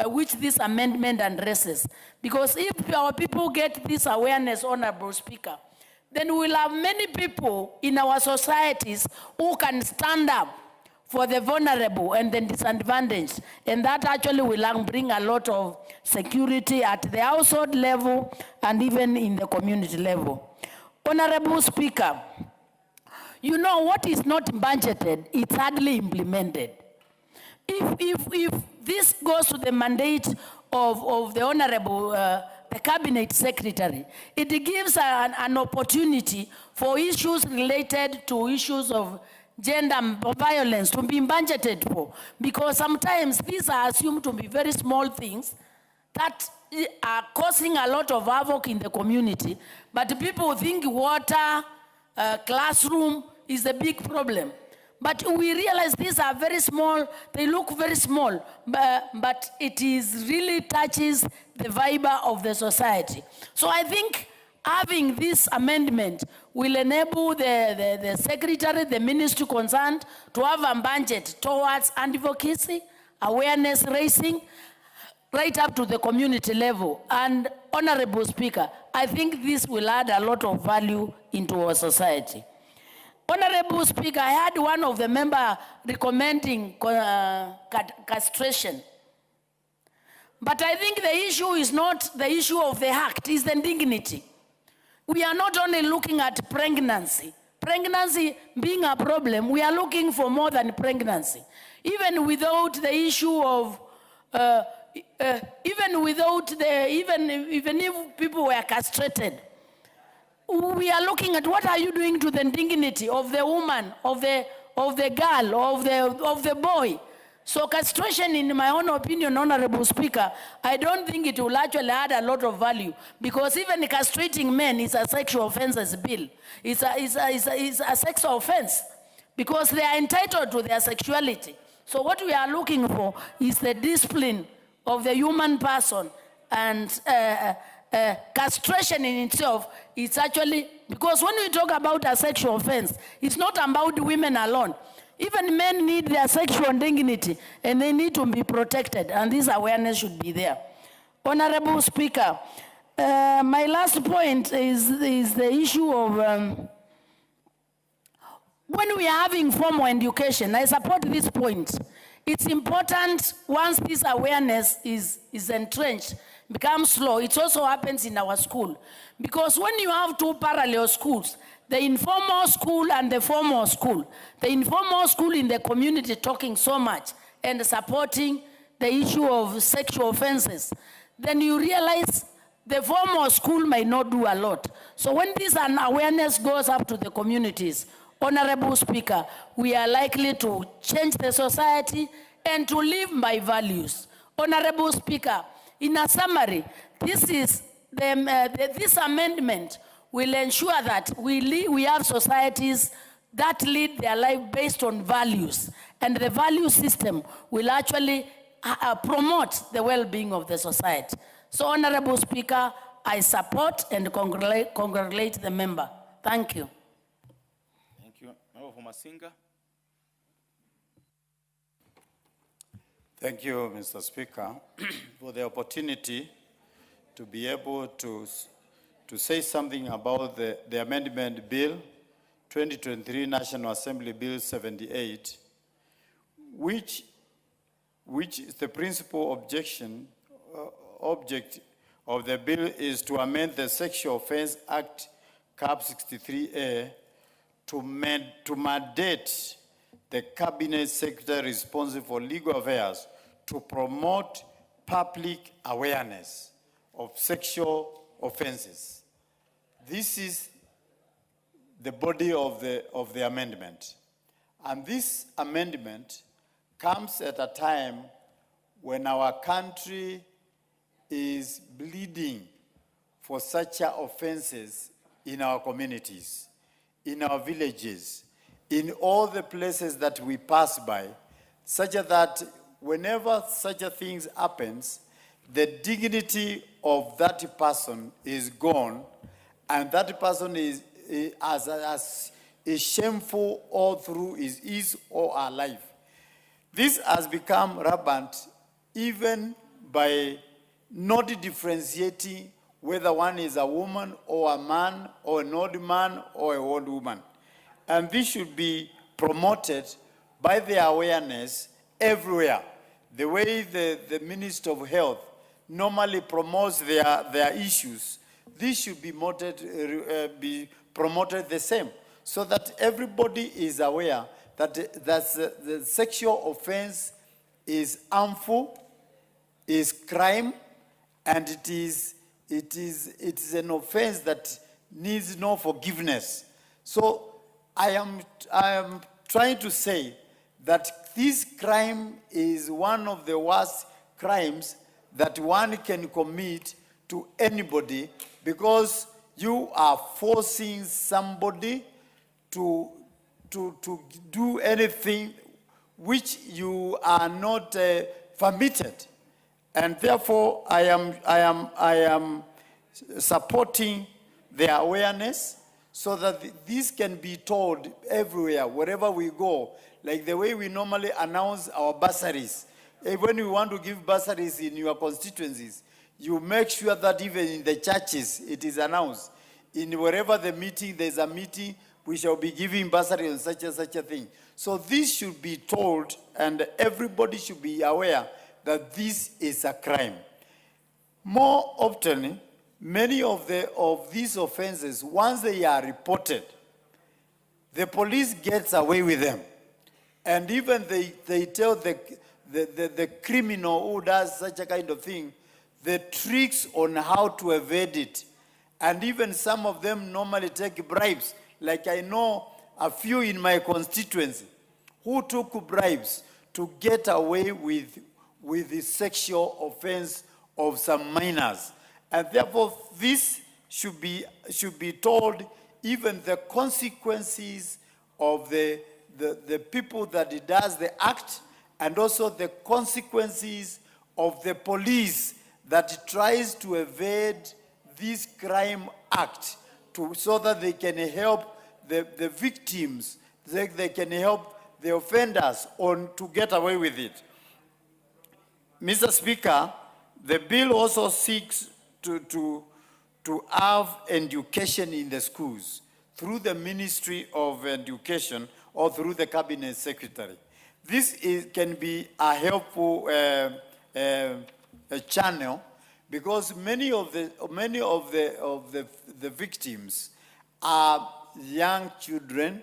which this amendment addresses. Because if our people get this awareness, Honorable Speaker, then we'll have many people in our societies who can stand up for the vulnerable and the disadvantaged. And that actually will bring a lot of security at the household level and even in the community level. Honorable Speaker, you know what is not budgeted, it's hardly implemented. If this goes to the mandate of the Honorable the Cabinet Secretary. It gives an opportunity for issues related to issues of gender violence to be budgeted for, because sometimes these are assumed to be very small things that are causing a lot of havoc in the community, but people think water, classroom is a big problem. But we realize these are very small, they look very small, but it is really touches the fiber of the society. So I think having this amendment will enable the secretary, the ministry concerned, to have a budget towards advocacy, awareness raising, right up to the community level. And Honorable Speaker, I think this will add a lot of value into our society. Honorable Speaker, I had one of the members recommending castration. But I think the issue is not the issue of the act, it's the dignity. We are not only looking at pregnancy. Pregnancy being a problem, we are looking for more than pregnancy. Even without the issue of, even if people were castrated, we are looking at what are you doing to the dignity of the woman, of the girl, of the boy. So castration, in my own opinion, Honorable Speaker, I don't think it will actually add a lot of value, because even castrating men is a sexual offences bill. It's a sexual offense because they are entitled to their sexuality. So what we are looking for is the discipline of the human person, and castration in itself is actually, because when we talk about a sexual offense, it's not about women alone. Even men need their sexual dignity and they need to be protected, and this awareness should be there. Honorable Speaker, my last point is the issue of when we are having formal education. I support this point. It's important once this awareness is entrenched, becomes slow, it also happens in our school. Because when you have two parallel schools, the informal school and the formal school, the informal school in the community talking so much and supporting the issue of sexual offenses, then you realize the formal school might not do a lot. So when this awareness goes up to the communities, Honorable Speaker, we are likely to change the society and to live by values. Honorable Speaker, in a summary, this amendment will ensure that we have societies that lead their life based on values, and the value system will actually promote the well-being of the society. So, Honorable Speaker, I support and congratulate the member. Thank you. Thank you. Member for Masinga. Thank you, Mr. Speaker, for the opportunity to be able to say something about the amendment bill, 2023 National Assembly Bill 78, which is the principal object of the bill is to amend the Sexual Offense Act, Cap 63A, to mandate the Cabinet Secretary responsible for legal affairs to promote public awareness of sexual offenses. This is the body of the amendment. And this amendment comes at a time when our country is bleeding for such offenses in our communities, in our villages, in all the places that we pass by, such that whenever such a thing happens, the dignity of that person is gone, and that person is shameful all through his or her life. This has become rampant even by not differentiating whether one is a woman or a man or an old man or an old woman. And this should be promoted by the awareness everywhere. The way the Minister of Health normally promotes their issues, this should be promoted the same, so that everybody is aware that the sexual offense is harmful, is crime, and it is an offense that needs no forgiveness. So I am trying to say that this crime is one of the worst crimes that one can commit to anybody, because you are forcing somebody to do anything which you are not permitted. And therefore, I am supporting the awareness so that this can be told everywhere, wherever we go, like the way we normally announce our bursaries. When we want to give bursaries in your constituencies, you make sure that even in the churches, it is announced. In wherever the meeting, there's a meeting, we shall be giving bursary on such and such a thing. So this should be told, and everybody should be aware that this is a crime. More often, many of these offenses, once they are reported, the police gets away with them. And even they tell the criminal who does such a kind of thing the tricks on how to evade it. And even some of them normally take bribes. Like I know a few in my constituency who took bribes to get away with the sexual offense of some minors. And therefore, this should be told, even the consequences of the people that it does the act, and also the consequences of the police that tries to evade this crime act, so that they can help the victims, they can help the offenders to get away with it. Mr. Speaker, the bill also seeks to have education in the schools through the Ministry of Education or through the Cabinet Secretary. This can be a helpful channel, because many of the victims are young children,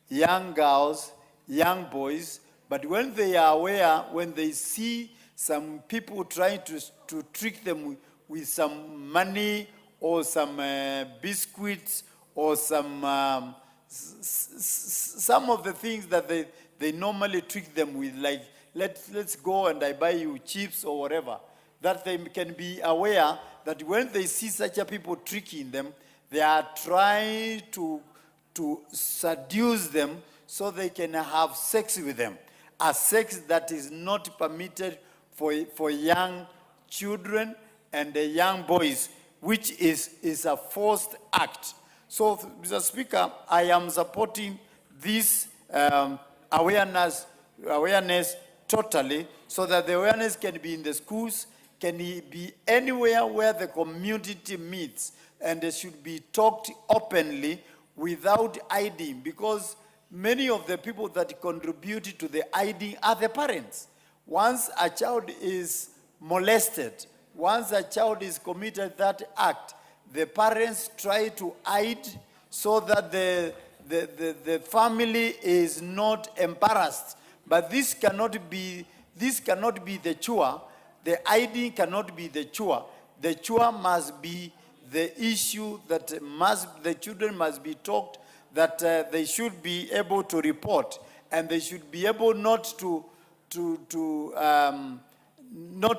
young girls, young boys. But when they are aware, when they see some people trying to trick them with some money or some biscuits or some of the things that they normally trick them with, like let's go and I buy you chips or whatever, that they can be aware that when they see such a people tricking them, they are trying to seduce them so they can have sex with them, a sex that is not permitted for young children and young boys, which is a forced act. So, Mr. Speaker, I am supporting this awareness totally, so that the awareness can be in the schools, can be anywhere where the community meets, and it should be talked openly without hiding, because many of the people that contribute to the hiding are the parents. Once a child is molested, once a child is committed that act, the parents try to hide so that the family is not embarrassed. But this cannot be the chore. The hiding cannot be the chore. The chore must be the issue that the children must be taught that they should be able to report, and they should be able not to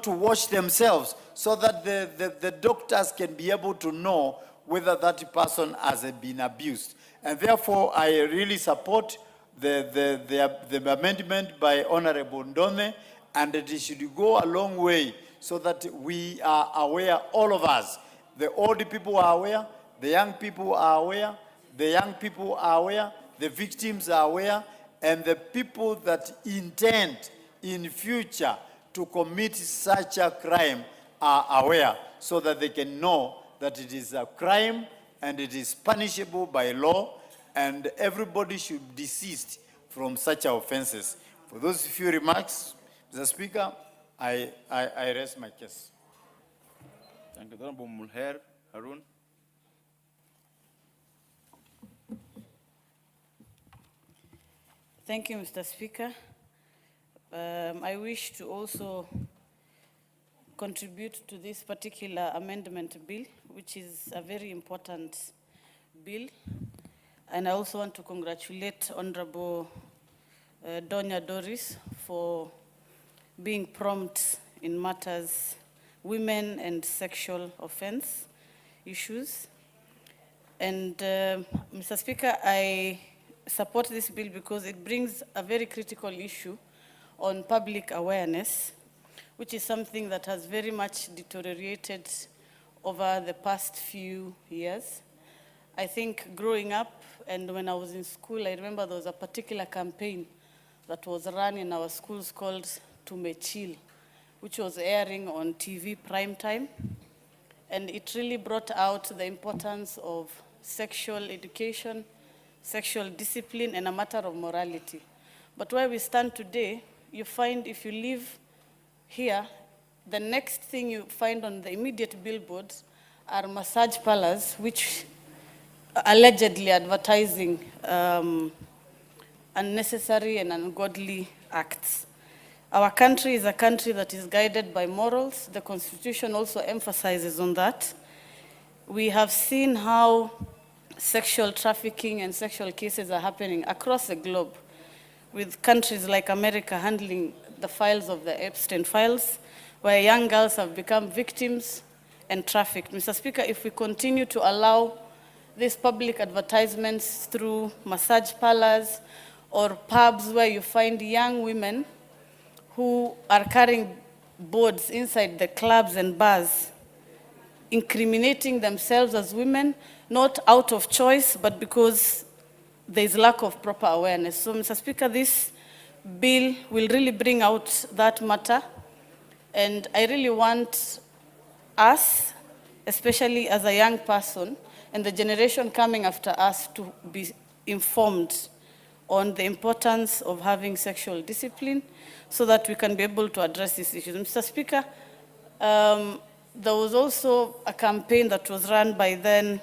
wash themselves, so that the doctors can be able to know whether that person has been abused. And therefore, I really support the amendment by Honorable Ndone, and it should go a long way so that we are aware, all of us. The old people are aware, the young people are aware, the young people are aware, the victims are aware, and the people that intend in future to commit such a crime are aware, so that they can know that it is a crime and it is punishable by law, and everybody should desist from such offenses. For those few remarks, Mr. Speaker, I rest my case. Thank you. Honorable Mulher Harun. Thank you, Mr. Speaker. I wish to also contribute to this particular amendment bill, which is a very important bill. And I also want to congratulate Honorable Donya Doris for being prompt in matters women and sexual offense issues. And Mr. Speaker, I support this bill because it brings a very critical issue on public awareness, which is something that has very much deteriorated over the past few years. I think growing up and when I was in school, I remember there was a particular campaign that was run in our schools called Tumechil, which was airing on TV prime time. And it really brought out the importance of sexual education, sexual discipline, and a matter of morality. But where we stand today, you find if you live here, the next thing you find on the immediate billboards are massage parlors, which allegedly advertising unnecessary and ungodly acts. Our country is a country that is guided by morals. The Constitution also emphasizes on that. We have seen how sexual trafficking and sexual cases are happening across the globe, with countries like America handling the files of the Epstein files, where young girls have become victims and trafficked. Mr. Speaker, if we continue to allow these public advertisements through massage parlors or pubs where you find young women who are carrying boards inside the clubs and bars, incriminating themselves as women, not out of choice, but because there is lack of proper awareness. So, Mr. Speaker, this bill will really bring out that matter, and I really want us, especially as a young person, and the generation coming after us to be informed on the importance of having sexual discipline so that we can be able to address these issues. Mr. Speaker, there was also a campaign that was run by then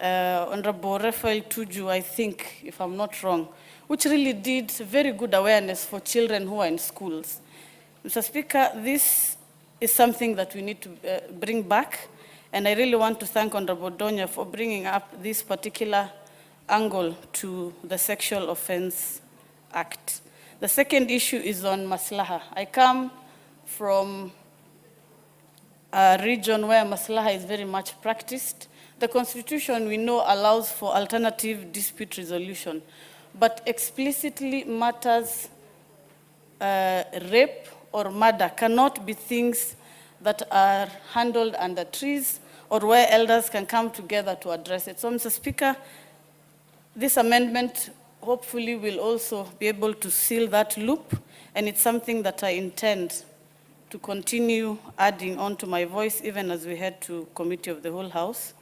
Honorable Raphael Tuju, I think, if I'm not wrong, which really did very good awareness for children who are in schools. Mr. Speaker, this is something that we need to bring back, and I really want to thank Honorable Donya for bringing up this particular angle to the Sexual Offense Act. The second issue is on maslaha. I come from a region where maslaha is very much practiced. The Constitution, we know, allows for alternative dispute resolution, but explicitly matters rape or murder cannot be things that are handled under trees or where elders can come together to address it. So, Mr. Speaker, this amendment hopefully will also be able to seal that loop, and it's something that I intend to continue adding on to my voice even as we head to Committee of the Whole House.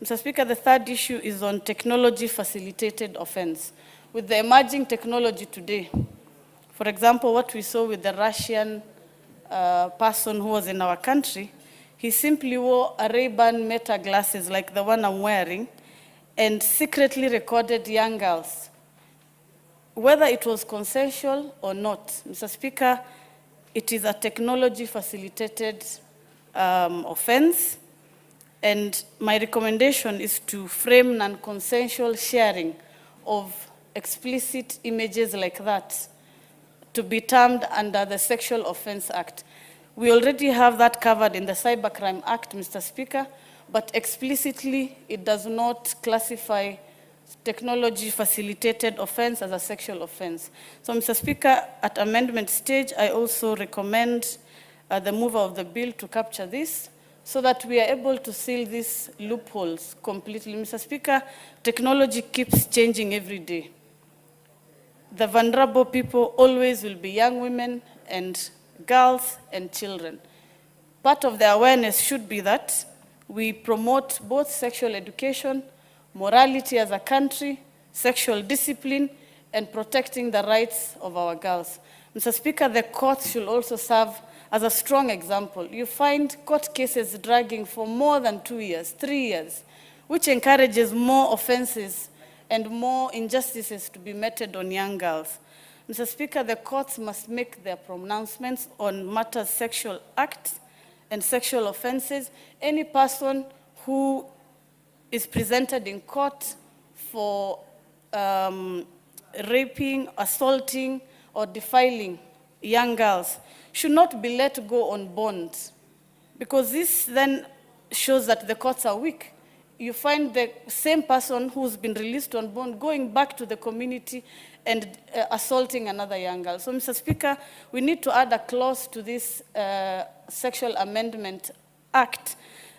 Mr. Speaker, the third issue is on technology-facilitated offense. With the emerging technology today, for example, what we saw with the Russian person who was in our country, he simply wore a Ray-Ban Meta glasses like the one I'm wearing and secretly recorded young girls. Whether it was consensual or not, Mr. Speaker, it is a technology-facilitated offense, and my recommendation is to frame non-consensual sharing of explicit images like that to be termed under the Sexual Offense Act. We already have that covered in the Cybercrime Act, Mr. Speaker, but explicitly it does not classify technology-facilitated offense as a sexual offense. So, Mr. Speaker, at amendment stage, I also recommend the mover of the bill to capture this so that we are able to seal these loopholes completely. Mr. Speaker, technology keeps changing every day. The vulnerable people always will be young women and girls and children. Part of the awareness should be that we promote both sexual education, morality as a country, sexual discipline, and protecting the rights of our girls. Mr. Speaker, the courts should also serve as a strong example. You find court cases dragging for more than 2 years, 3 years, which encourages more offenses and more injustices to be meted on young girls. Mr. Speaker, the courts must make their pronouncements on matters sexual acts and sexual offenses. Any person who is presented in court for raping, assaulting, or defiling young girls should not be let go on bond, because this then shows that the courts are weak. You find the same person who's been released on bond going back to the community and assaulting another young girl. So, Mr. Speaker, we need to add a clause to this Sexual Amendment Act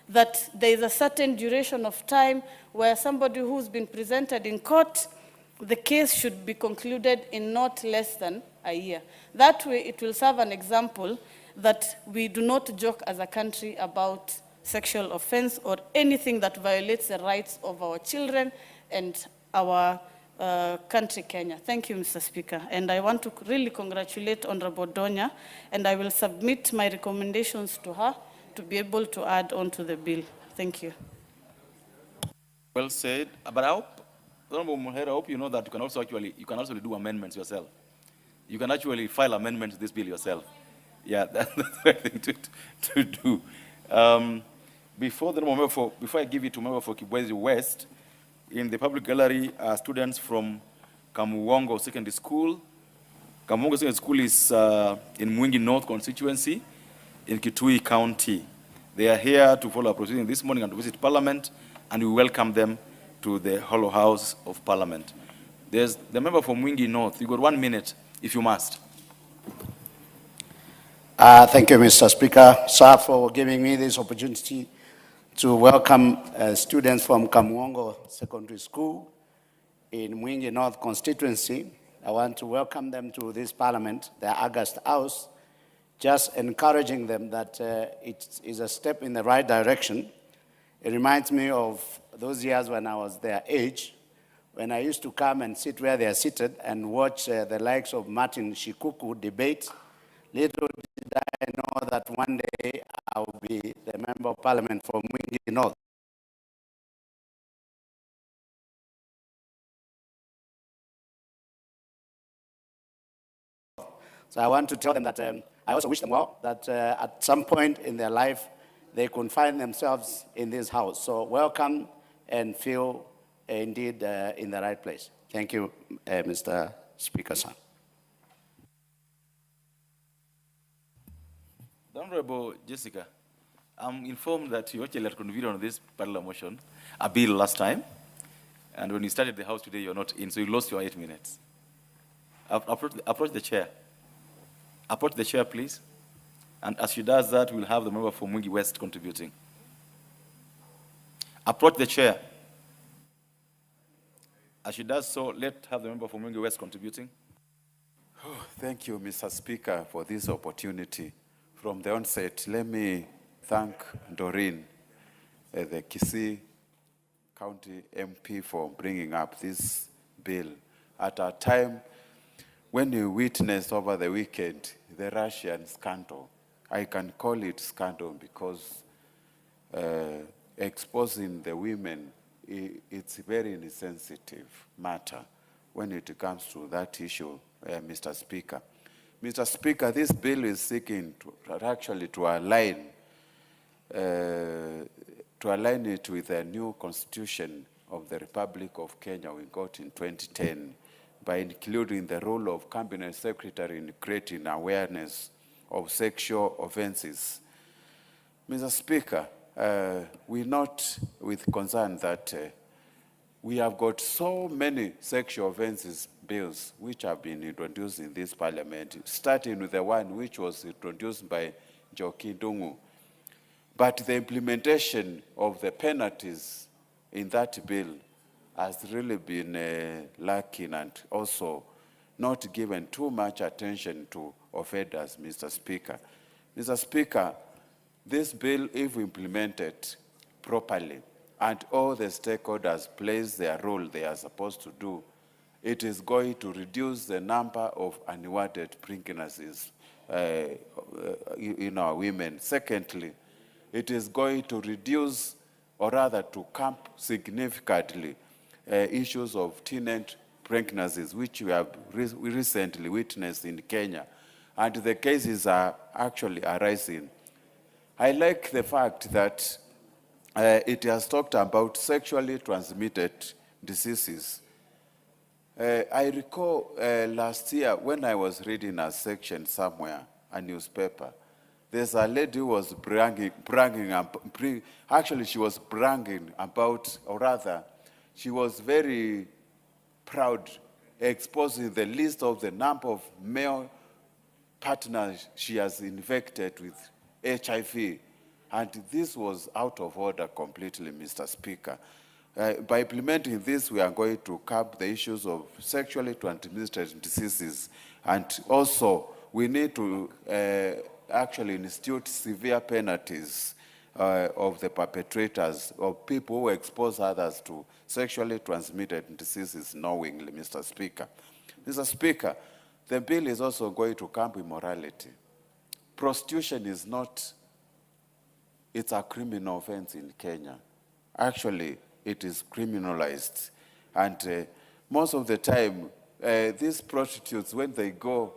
that there is a certain duration of time where somebody who's been presented in court, the case should be concluded in not less than a year. That way, it will serve an example that we do not joke as a country about sexual offense or anything that violates the rights of our children and our country, Kenya. Thank you, Mr. Speaker. And I want to really congratulate Honorable Donya, and I will submit my recommendations to her to be able to add on to the bill. Thank you. Well said. But I hope, Honorable Muhera, I hope you know that you can also do amendments yourself. You can actually file amendments to this bill yourself. Yeah, that's the right thing to do. Before I give it to member for Kibwezi West, in the public gallery are students from Kamuwongo Secondary School. Kamuwongo Secondary School is in Mwingi North constituency in Kitui County. They are here to follow our proceedings this morning and to visit Parliament, and we welcome them to the Hollow House of Parliament. There's the member from Mwingi North. You got 1 minute, if you must. Thank you, Mr. Speaker, sir, for giving me this opportunity to welcome students from Kamuwongo Secondary School in Mwingi North constituency. I want to welcome them to this Parliament, the August House, just encouraging them that it is a step in the right direction. It reminds me of those years when I was their age, when I used to come and sit where they are seated and watch the likes of Martin Shikuku debate. Little did I know that one day I will be the Member of Parliament for Mwingi North. So I want to tell them that I also wish them well, that at some point in their life, they could find themselves in this house. So welcome and feel indeed in the right place. Thank you, Mr. Speaker, sir. The Honorable Jessica, I'm informed that you actually had convened on this parallel motion, a bill last time, and when you started the House today, you're not in, so you lost your 8 minutes. Approach the chair. Approach the chair, please. And as she does that, we'll have the member from Mwingi West contributing. Approach the chair. As she does so, let's have the member from Mwingi West contributing. Oh, thank you, Mr. Speaker, for this opportunity. From the onset, let me thank Doreen, the Kisii County MP, for bringing up this bill at a time when you witnessed over the weekend the Russian scandal. I can call it scandal because exposing the women, it's a very insensitive matter when it comes to that issue, Mr. Speaker. Mr. Speaker, this bill is seeking to align it with the new constitution of the Republic of Kenya we got in 2010 by including the role of Cabinet Secretary in creating awareness of sexual offenses. Mr. Speaker, we note with concern that we have got so many sexual offenses bills which have been introduced in this Parliament, starting with the one which was introduced by Njoki Ndung'u. But the implementation of the penalties in that bill has really been lacking and also not given too much attention to offenders, Mr. Speaker. Mr. Speaker, this bill, if implemented properly, and all the stakeholders plays their role they are supposed to do, it is going to reduce the number of unwanted pregnancies in our women. Secondly, it is going to reduce, or rather to camp significantly, issues of teenage pregnancies, which we have recently witnessed in Kenya. And the cases are actually arising. I like the fact that it has talked about sexually transmitted diseases. I recall last year when I was reading a section somewhere, a newspaper, there's a lady who was actually she was bragging about, or rather, she was very proud, exposing the list of the number of male partners she has infected with HIV. And this was out of order completely, Mr. Speaker. By implementing this, we are going to curb the issues of sexually transmitted diseases. And also, we need to actually institute severe penalties of the perpetrators, of people who expose others to sexually transmitted diseases knowingly, Mr. Speaker. Mr. Speaker, the bill is also going to curb immorality. Prostitution is not, it's a criminal offense in Kenya. Actually, it is criminalized. And most of the time, these prostitutes, when they go,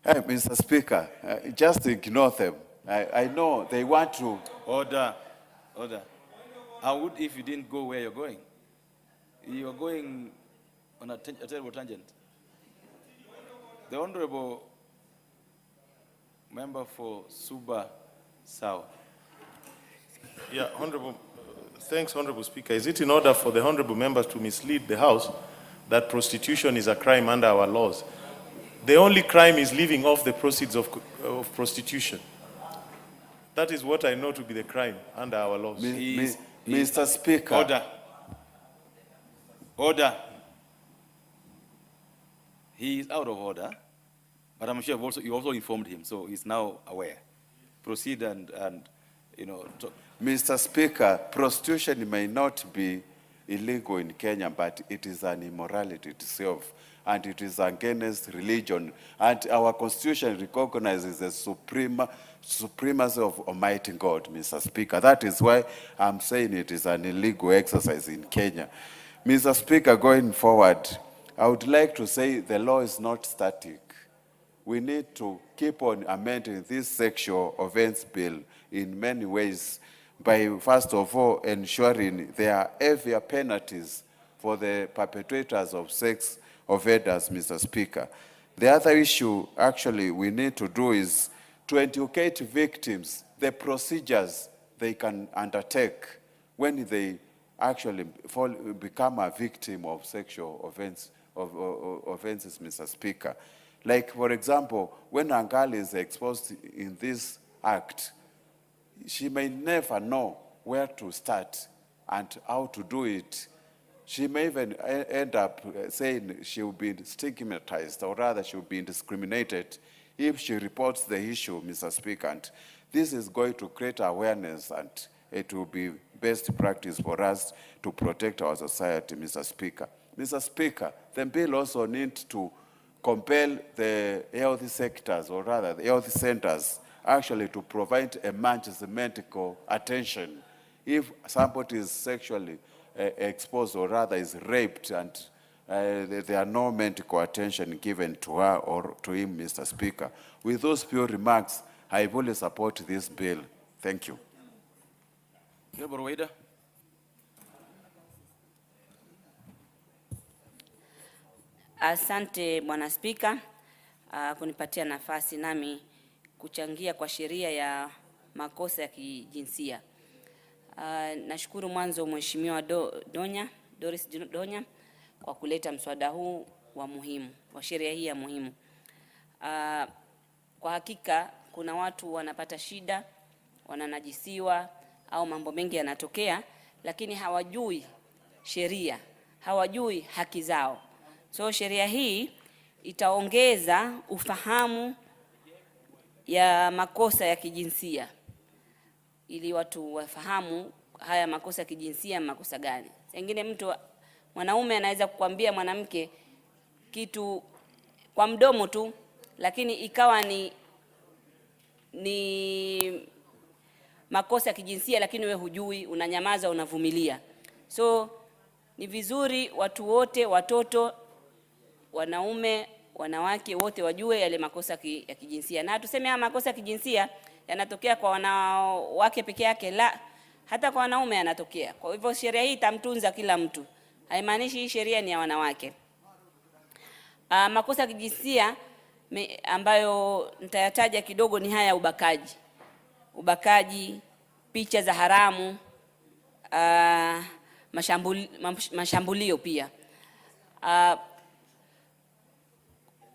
hey, Mr. Speaker, just ignore them. I know they want to. Order. How would if you didn't go where you're going? You're going on a terrible tangent. The Honorable Member for Suba South. Yeah, thanks, Honorable Speaker. Is it in order for the Honorable Members to mislead the House that prostitution is a crime under our laws? The only crime is living off the proceeds of prostitution. That is what I know to be the crime under our laws. Mr. Speaker. Order. He is out of order, but I'm sure you also informed him, so he's now aware. Proceed and talk. Mr. Speaker, prostitution may not be illegal in Kenya, but it is an immorality itself, and it is against religion. And our Constitution recognizes the supremacy of Almighty God, Mr. Speaker. That is why I'm saying it is an illegal exercise in Kenya. Mr. Speaker, going forward, I would like to say the law is not static. We need to keep on amending this sexual offense bill in many ways by, first of all, ensuring there are heavier penalties for the perpetrators of sex offenders, Mr. Speaker. The other issue, actually, we need to do is to educate victims, the procedures they can undertake when they actually become a victim of sexual offenses, Mr. Speaker. Like, for example, when a girl is exposed in this act, she may never know where to start and how to do it. She may even end up saying she will be stigmatized, or rather she will be discriminated if she reports the issue, Mr. Speaker. And this is going to create awareness, and it will be best practice for us to protect our society, Mr. Speaker. Mr. Speaker, the bill also needs to compel the health sectors, or rather the health centers, actually to provide emergency medical attention if somebody is sexually exposed, or rather is raped, and there are no medical attention given to her or to him, Mr. Speaker. With those few remarks, I fully support this bill. Thank you. Asante Bwana Spika kunipatia nafasi nami kuchangia kwa sheria ya makosa ya kijinsia. Nashukuru mwanzo Mheshimiwa Doris Donya kwa kuleta mswada huu wa muhimu, wa sheria hii ya muhimu. Kwa hakika kuna watu wanapata shida, wananajisiwa au mambo mengi yanatokea, lakini hawajui sheria, hawajui haki zao. So sheria hii itaongeza ufahamu ya makosa ya kijinsia, ili watu wafahamu haya makosa ya kijinsia makosa gani. Sengine mwanaume anaweza kukwambia mwanamke kitu kwa mdomo tu, lakini ikawa ni makosa ya kijinsia, lakini wewe hujui, unanyamaza, unavumilia. So ni vizuri watu wote, watoto, wanaume wanawake wote wajue yale makosa ya kijinsia. Na tuseme haya makosa ya kijinsia yanatokea kwa wanawake peke yake, la, hata kwa wanaume yanatokea. Kwa hivyo sheria hii itamtunza kila mtu. Haimaanishi hii sheria ni ya wanawake. Makosa ya kijinsia ambayo nitayataja kidogo ni haya: ubakaji, picha za haramu, mashambulio pia.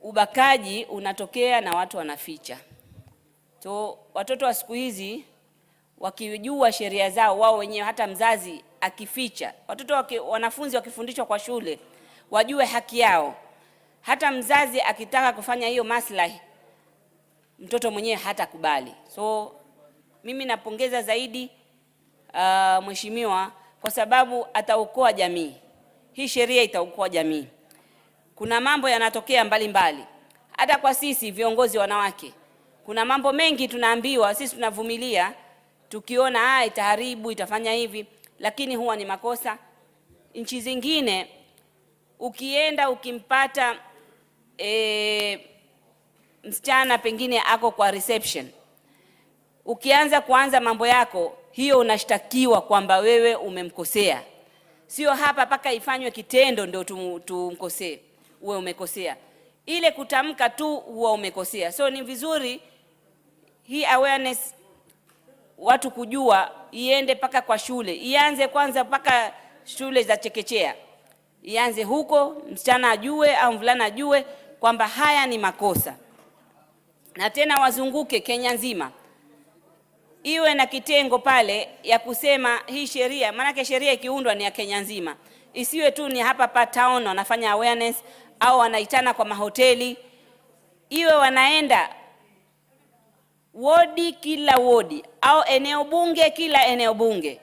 Ubakaji unatokea na watu wanaficha. So watoto wa siku hizi wakijua sheria zao wao wenyewe, hata mzazi akificha, wanafunzi wakifundishwa kwa shule wajue haki yao. Hata mzazi akitaka kufanya hiyo maslahi, mtoto mwenyewe hatakubali. So mimi napongeza zaidi mheshimiwa, kwa sababu ataokoa jamii. Hii sheria itaokoa jamii. Kuna mambo yanatokea mbalimbali. Hata kwa sisi viongozi wanawake, kuna mambo mengi tunaambiwa, sisi tunavumilia, tukiona itaharibu, itafanya hivi, lakini huwa ni makosa. Nchi zingine ukienda ukimpata msichana pengine ako kwa reception, kuanza mambo yako, hiyo unashtakiwa kwamba wewe umemkosea. Sio hapa paka ifanywe kitendo ndio tumkosee, uwe umekosea. Ile kutamka tu huwa umekosea. So ni vizuri hii awareness watu kujua iende paka kwa shule. Ianze kwanza paka shule za chekechea. Ianze huko, msichana ajue au mvulana ajue kwamba haya ni makosa. Na tena wazunguke Kenya nzima. Iwe na kitengo pale ya kusema hii sheria, maana sheria ikiundwa ni ya Kenya nzima. Isiwe tu ni hapa pa town wanafanya awareness au wanaitana kwa mahoteli. Iwe wanaenda wodi kila wodi au eneo bunge kila eneo bunge,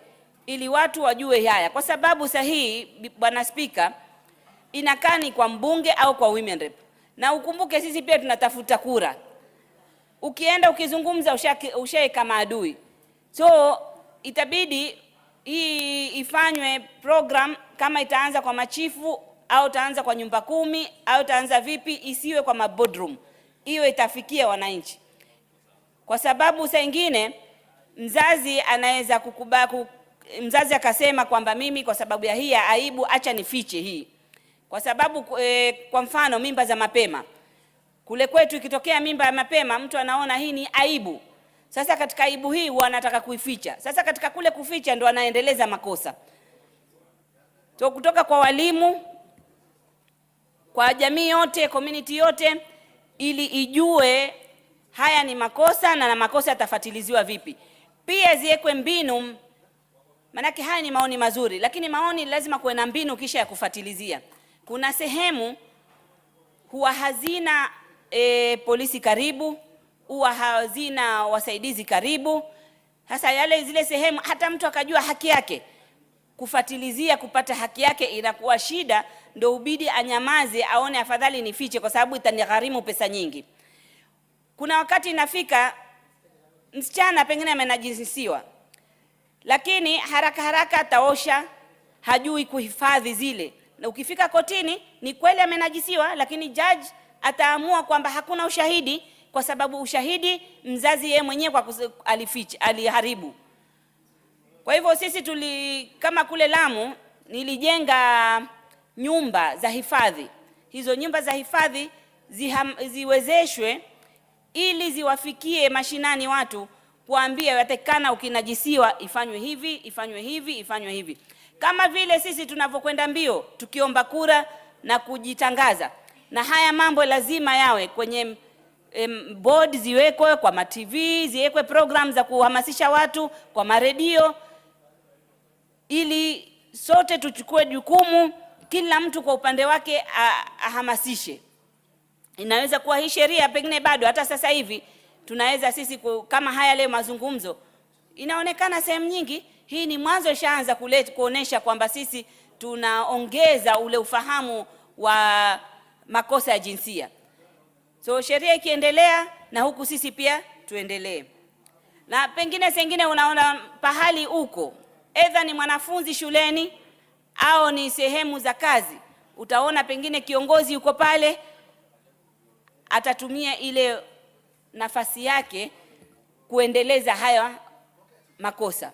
ili watu wajue haya. Kwa sababu sahihi, Bwana Spika, inakani kwa mbunge au kwa women rep. Na ukumbuke sisi pia tunatafuta kura. Ukienda ukizungumza ushae kama adui. So itabidi hii ifanywe program, kama itaanza kwa machifu au itaanza kwa nyumba 10 au itaanza vipi, isiwe kwa maboardroom. Iwe itafikia wananchi. Kwa sababu saa nyingine mzazi anaweza mzazi akasema kwamba mimi kwa sababu ya hii ya aibu acha nifiche hii. Kwa sababu kwa mfano mimba za mapema. Kule kwetu ikitokea mimba ya mapema, mtu anaona hii ni aibu. Sasa katika aibu hii wanataka kuificha. Sasa katika kule kuficha ndo anaendeleza makosa. So kutoka kwa walimu, kwa jamii yote, community yote, ili ijue haya ni makosa na makosa yatafuatiliziwa vipi. Pia ziwekwe mbinu, manake haya ni maoni mazuri, lakini maoni lazima kuwe na mbinu kisha ya kufuatilizia. Kuna sehemu huwa hazina polisi karibu, huwa hazina wasaidizi karibu. Hasa zile sehemu hata mtu akajua haki yake, kufuatilizia kupata haki yake inakuwa shida, ndio ubidi anyamaze, aone afadhali nifiche kwa sababu itanigharimu pesa nyingi. Kuna wakati inafika msichana pengine amenajisiwa, lakini haraka ataosha, hajui kuhifadhi zile. Na ukifika kotini ni kweli amenajisiwa, lakini judge ataamua kwamba hakuna ushahidi, kwa sababu ushahidi mzazi yeye mwenyewe kwa alificha, aliharibu. Kwa hivyo sisi kama kule Lamu nilijenga nyumba za hifadhi. Hizo nyumba za hifadhi ziwezeshwe ili ziwafikie mashinani watu, kuambia yatakana ukinajisiwa ifanywe hivi, ifanywe hivi, ifanywe hivi. Kama vile sisi tunavyokwenda mbio tukiomba kura na kujitangaza. Na haya mambo lazima yawe kwenye board, ziwekwe kwa ma TV, ziwekwe program za kuhamasisha watu kwa maredio, ili sote tuchukue jukumu, kila mtu kwa upande wake ahamasishe. Inaweza kuwa hii sheria pengine bado hata sasa hivi tunaweza sisi kama haya leo mazungumzo inaonekana sehemu nyingi, hii ni mwanzo ishaanza kuonesha kwamba sisi tunaongeza ule ufahamu wa makosa ya jinsia. So sheria ikiendelea na huku sisi pia tuendelee. Na pengine sengine unaona pahali uko, either ni mwanafunzi shuleni au ni sehemu za kazi, utaona pengine kiongozi yuko pale, atatumia ile nafasi yake kuendeleza haya makosa.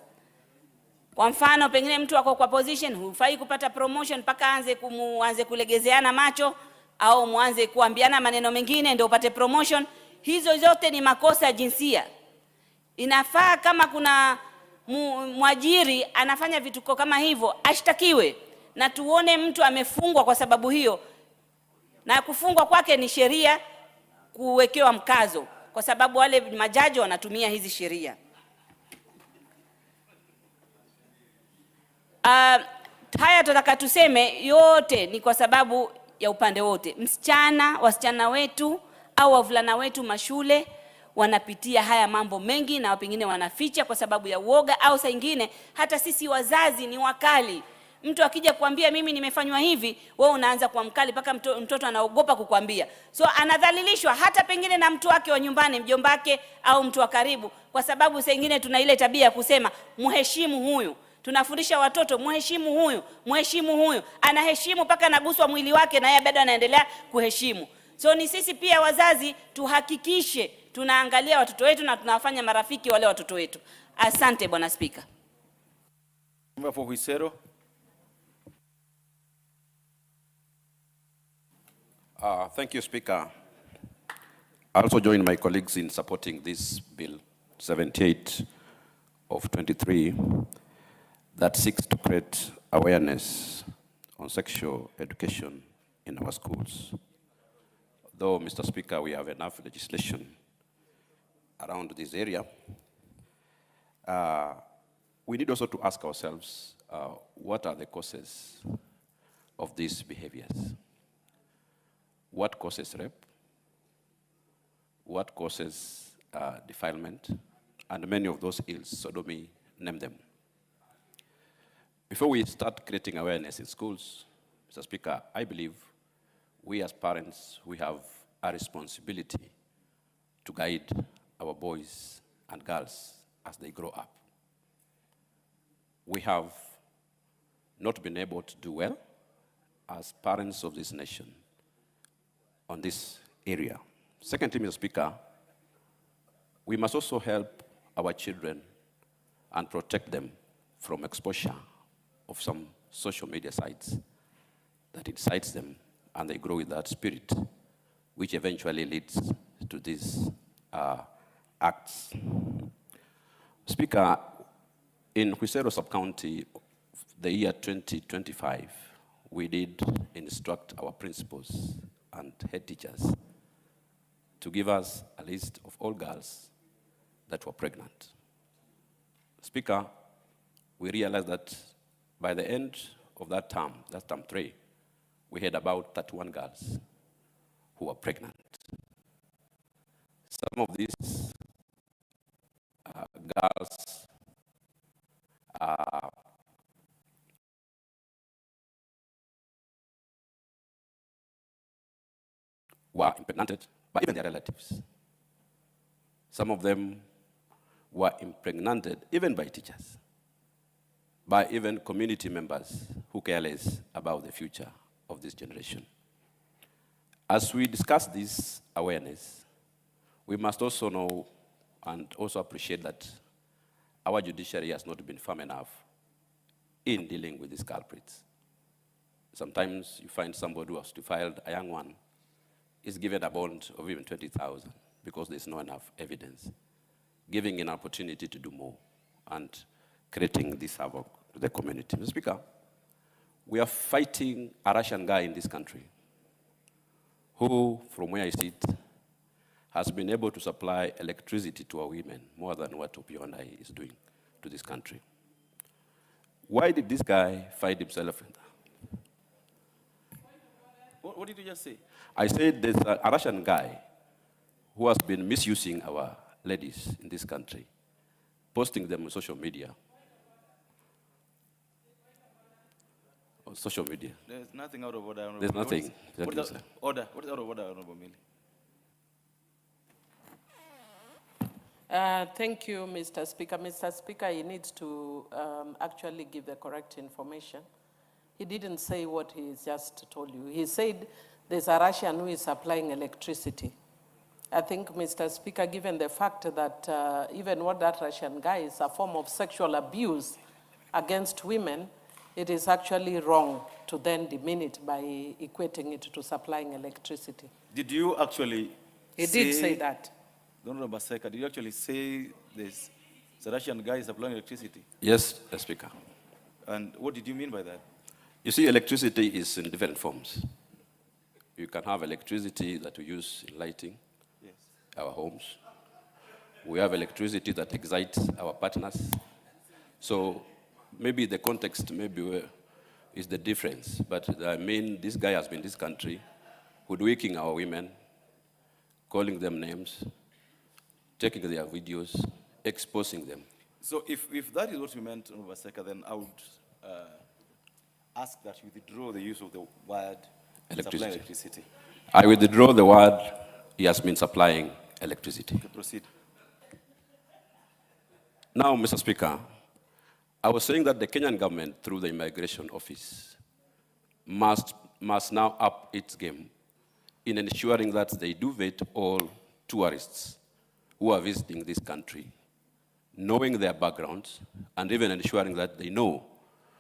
Kwa mfano, pengine mtu wako kwa position, hufai kupata promotion mpaka aanze kulegezeana macho, au muanze kuambiana maneno mengine ndio upate promotion. Hizo zote ni makosa ya jinsia. Inafaa kama kuna mwajiri anafanya vituko kama hivyo, ashtakiwe na tuone mtu amefungwa kwa sababu hiyo, na kufungwa kwake ni sheria kuwekewa mkazo, kwa sababu wale majaji wanatumia hizi sheria. Haya tunataka tuseme yote ni kwa sababu ya upande wote. Wasichana wetu au wavulana wetu mashule wanapitia haya mambo mengi, na pengine wanaficha kwa sababu ya uoga, au saa nyingine hata sisi wazazi ni wakali. Mtu akija kuambia mimi nimefanywa hivi, wewe unaanza kuwa mkali mpaka mtoto anaogopa kukwambia. So anadhalilishwa hata pengine na mtu wake wa nyumbani, mjombake au mtu wa karibu, kwa sababu saa nyingine tuna ile tabia ya kusema muheshimu huyu. Tunafundisha watoto muheshimu huyu, muheshimu huyu. Anaheshimu mpaka anaguswa mwili wake na yeye bado anaendelea kuheshimu. So ni sisi pia wazazi tuhakikishe tunaangalia watoto wetu na tunawafanya marafiki wale watoto wetu. Asante Bwana Spika. Thank you, Speaker. I also join my colleagues in supporting this bill 78 of 23 that seeks to create awareness on sexual education in our schools. Though, Mr. Speaker, we have enough legislation around this area, we need also to ask ourselves, what are the causes of these behaviors? What causes rape? What causes defilement? And many of those ills, sodomy, name them. Before we start creating awareness in schools, Mr. Speaker, I believe we as parents, we have a responsibility to guide our boys and girls as they grow up. We have not been able to do well as parents of this nation on this area. Secondly, Mr. Speaker, we must also help our children and protect them from exposure of some social media sites that incites them and they grow with that spirit, which eventually leads to these acts. Speaker, in Huisero Sub-County, the year 2025, we did instruct our principals and head teachers to give us a list of all girls that were pregnant. Speaker, we realized that by the end of that term 3, we had about 31 girls who were pregnant. Some of these girls were impregnated by even their relatives. Some of them were impregnated even by teachers, by even community members who care less about the future of this generation. As we discuss this awareness, we must also know and also appreciate that our judiciary has not been firm enough in dealing with these culprits. Sometimes you find somebody who has defiled a young one is given a bond of even 20,000 because there's not enough evidence, giving an opportunity to do more and creating this havoc to the community. Mr. Speaker, we are fighting a Russian guy in this country who, from where I sit, has been able to supply electricity to our women more than what Opionai is doing to this country. Why did this guy find himself in that? What did you just say? I said there's a Russian guy who has been misusing our ladies in this country, posting them on social media. On social media. There's nothing out of order, Honorable. There's nothing. What is order? What is out of order, Honorable Millie? Thank you, Mr. Speaker. Mr. Speaker, he needs to actually give the correct information. He didn't say what he just told you. He said there's a Russian who is supplying electricity I think, Mr. Speaker, given the fact that even what that Russian guy is a form of sexual abuse against women, it is actually wrong to then demean it by equating it to supplying electricity. Did you actually He did say that. Don Baseka, did you actually say this the Russian guy is supplying electricity? Yes, Speaker. And what did you mean by that? You see, electricity is in different forms. You can have electricity that we use in lighting our homes. We have electricity that excites our partners. So maybe the context is the difference. But I mean, this guy has been in this country, hoodwinking our women, calling them names, taking their videos, exposing them. So if that is what you meant, Baseka, then I would ask that you withdraw the use of the word supplying electricity. I withdraw the word he has been supplying electricity. Okay, proceed. Now, Mr. Speaker, I was saying that the Kenyan government, through the Immigration Office, must now up its game in ensuring that they do vet all tourists who are visiting this country, knowing their backgrounds, and even ensuring that they know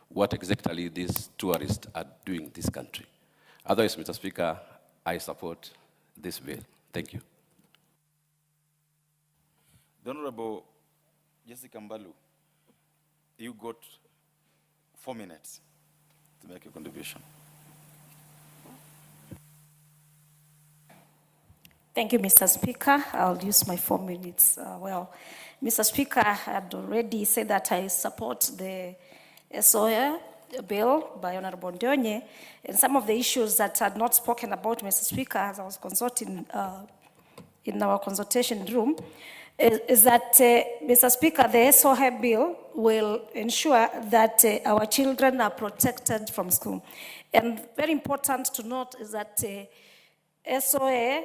what exactly these tourists are doing in this country. Otherwise, Mr. Speaker, I support this bill. Thank you. The Honorable Jessica Mbalu, you got 4 minutes to make your contribution. Thank you, Mr. Speaker. I'll use my 4 minutes. Well, Mr. Speaker, I had already said that I support the SOA bill by Honorable Ndonye, and some of the issues that I had not spoken about, Mr. Speaker, as I was consulting in our consultation room, is that, Mr. Speaker, the SOA bill will ensure that our children are protected from school. And very important to note is that SOA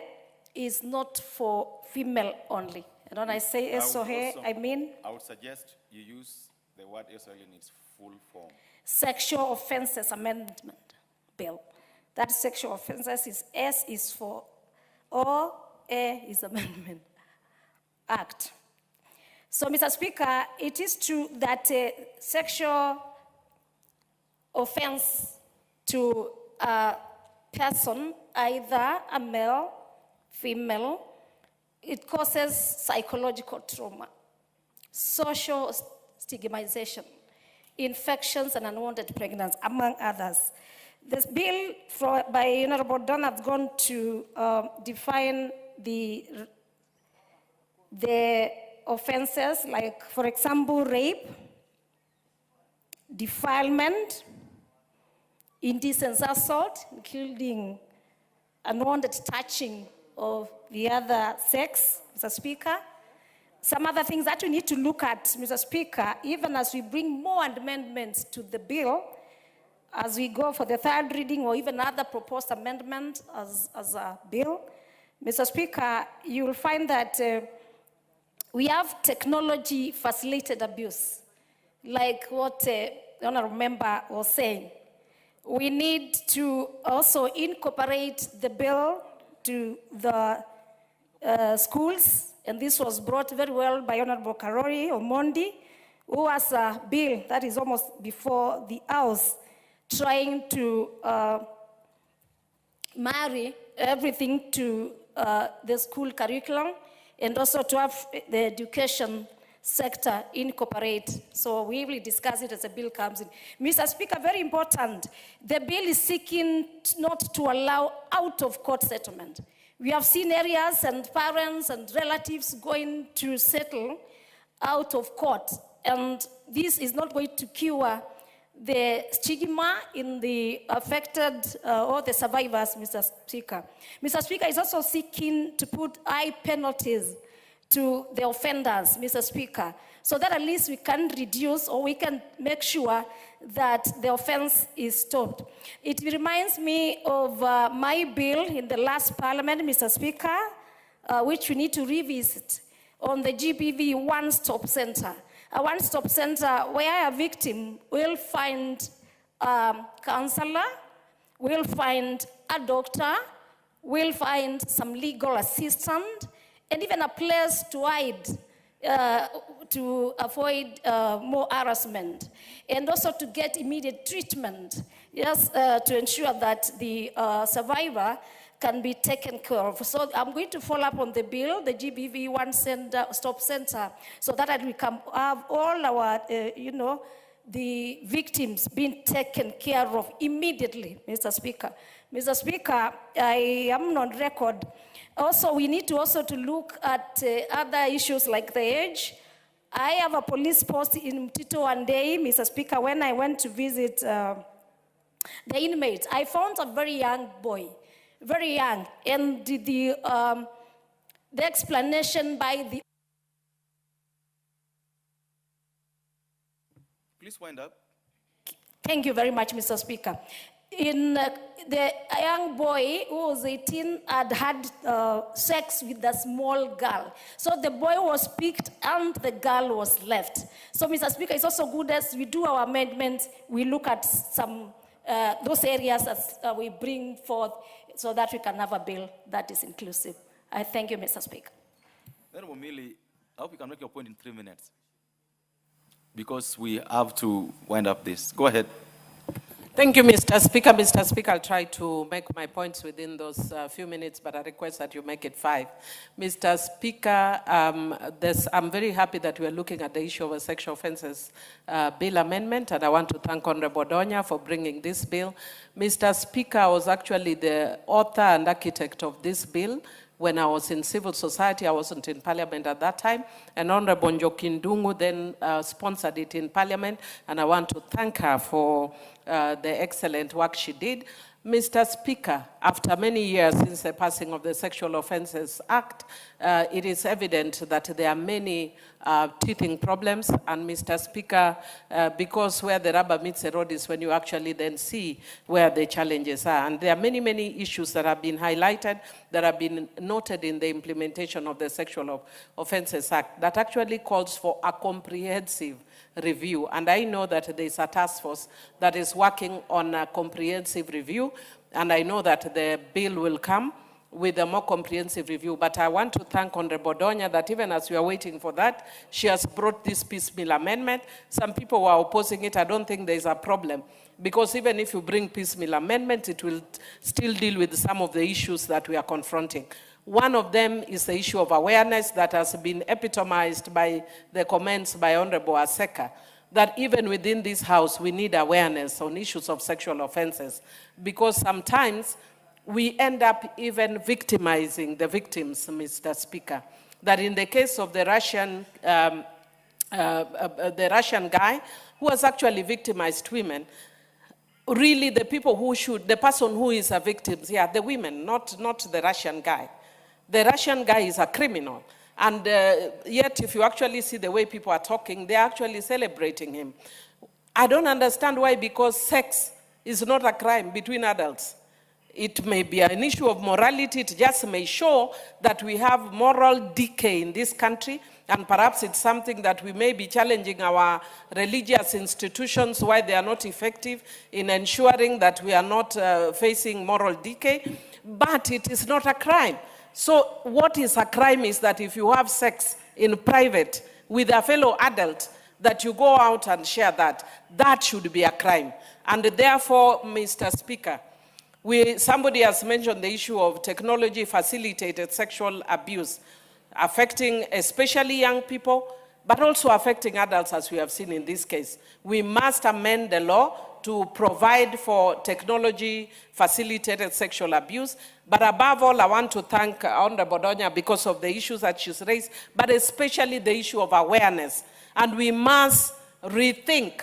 is not for female only. And when I say SOA, I mean? I would suggest you use the word SOA in its full form. Sexual Offences Amendment Bill. That sexual offences is S is for O, A is Amendment Act. So, Mr. Speaker, it is true that sexual offense to a person, either a male, female, it causes psychological trauma, social stigmatization, infections, and unwanted pregnancy, among others. This bill by Honorable Don has gone to define the offenses, like, for example, rape, defilement, indecent assault, including unwanted touching of the other sex, Mr. Speaker. Some other things that we need to look at, Mr. Speaker, even as we bring more amendments to the bill, as we go for the third reading or even other proposed amendments as a bill, Mr. Speaker, you will find that we have technology-facilitated abuse, like what the honorable member was saying. We need to also incorporate the bill to the schools, and this was brought very well by Honorable Karori Omondi, who has a bill that is almost before the House, trying to marry everything to the school curriculum, and also to have the education sector incorporate. So we will discuss it as the bill comes in. Mr. Speaker, very important, the bill is seeking not to allow out-of-court settlement. We have seen areas and parents and relatives going to settle out of court, and this is not going to cure the stigma in the affected or the survivors, Mr. Speaker. Mr. Speaker is also seeking to put high penalties to the offenders, Mr. Speaker, so that at least we can reduce or we can make sure that the offense is stopped. It reminds me of my bill in the last parliament, Mr. Speaker, which we need to revisit on the GBV one-stop center. A one-stop center where a victim will find a counselor, will find a doctor, will find some legal assistant, and even a place to hide to avoid more harassment, and also to get immediate treatment, yes, to ensure that the survivor can be taken care of. So I'm going to follow up on the bill, the GBV One Stop Center, so that we can have all our, the victims being taken care of immediately, Mr. Speaker. Mr. Speaker, I am on record. Also, we need to look at other issues like the age. I have a police post in Mtito one day, Mr. Speaker, when I went to visit the inmates. I found a very young boy, very young, and the explanation by the... Please wind up. Thank you very much, Mr. Speaker. The young boy who was 18 had sex with a small girl. So the boy was picked and the girl was left. So, Mr. Speaker, it's also good as we do our amendments, we look at some those areas that we bring forth so that we can have a bill that is inclusive. I thank you, Mr. Speaker. Honorable Millie, I hope you can make your point in 3 minutes, because we have to wind up this. Go ahead. Thank you, Mr. Speaker. Mr. Speaker, I'll try to make my points within those few minutes, but I request that you make it 5. Mr. Speaker, I'm very happy that we are looking at the issue of a sexual offences bill amendment, and I want to thank Honorable Donya for bringing this bill. Mr. Speaker, I was actually the author and architect of this bill. When I was in civil society, I wasn't in parliament at that time, and Honorable Njoki Ndung'u then sponsored it in parliament, and I want to thank her for the excellent work she did. Mr. Speaker, after many years since the passing of the Sexual Offences Act, it is evident that there are many teething problems, and Mr. Speaker, because where the rubber meets the road is when you actually then see where the challenges are. And there are many, many issues that have been highlighted, that have been noted in the implementation of the Sexual Offences Act, that actually calls for a comprehensive review. And I know that there is a task force that is working on a comprehensive review, and I know that the bill will come with a more comprehensive review. But I want to thank Honorable Donya that even as we are waiting for that, she has brought this piecemeal amendment. Some people were opposing it. I don't think there is a problem, because even if you bring piecemeal amendment, it will still deal with some of the issues that we are confronting. One of them is the issue of awareness that has been epitomized by the comments by Honorable Aseka, that even within this house, we need awareness on issues of sexual offenses, because sometimes we end up even victimizing the victims, Mr. Speaker. That in the case of the Russian guy who has actually victimized women, really the people who should, the person who is a victim, yeah, the women, not the Russian guy. The Russian guy is a criminal. And yet, if you actually see the way people are talking, they're actually celebrating him. I don't understand why, because sex is not a crime between adults. It may be an issue of morality. It just may show that we have moral decay in this country, and perhaps it's something that we may be challenging our religious institutions, why they are not effective in ensuring that we are not facing moral decay. But it is not a crime. So what is a crime is that if you have sex in private with a fellow adult, that you go out and share that, that should be a crime. And therefore, Mr. Speaker, somebody has mentioned the issue of technology-facilitated sexual abuse, affecting especially young people, but also affecting adults, as we have seen in this case. We must amend the law to provide for technology-facilitated sexual abuse. But above all, I want to thank Honorable Donya because of the issues that she's raised, but especially the issue of awareness. And we must rethink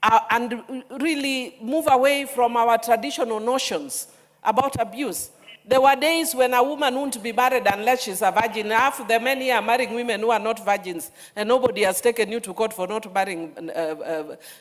and really move away from our traditional notions about abuse. There were days when a woman wouldn't be married unless she's a virgin. Half the men here are marrying women who are not virgins, and nobody has taken you to court for not marrying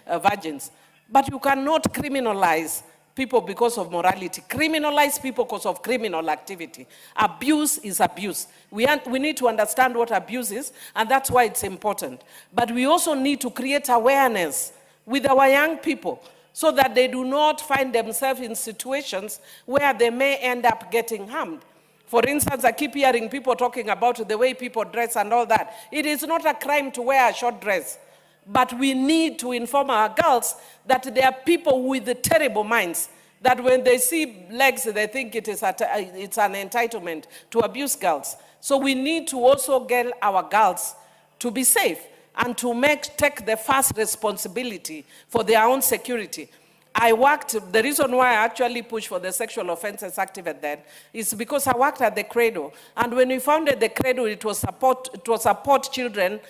virgins. But you cannot criminalize people because of morality. Criminalize people because of criminal activity. Abuse is abuse. We need to understand what abuse is, and that's why it's important. But we also need to create awareness with our young people so that they do not find themselves in situations where they may end up getting harmed. For instance, I keep hearing people talking about the way people dress and all that. It is not a crime to wear a short dress. But we need to inform our girls that there are people with the terrible minds, that when they see legs, they think it's an entitlement to abuse girls. So we need to also get our girls to be safe and to take the first responsibility for their own security. The reason why I actually pushed for the Sexual Offences Act even then is because I worked at the Cradle. And when we founded the Cradle, it was support children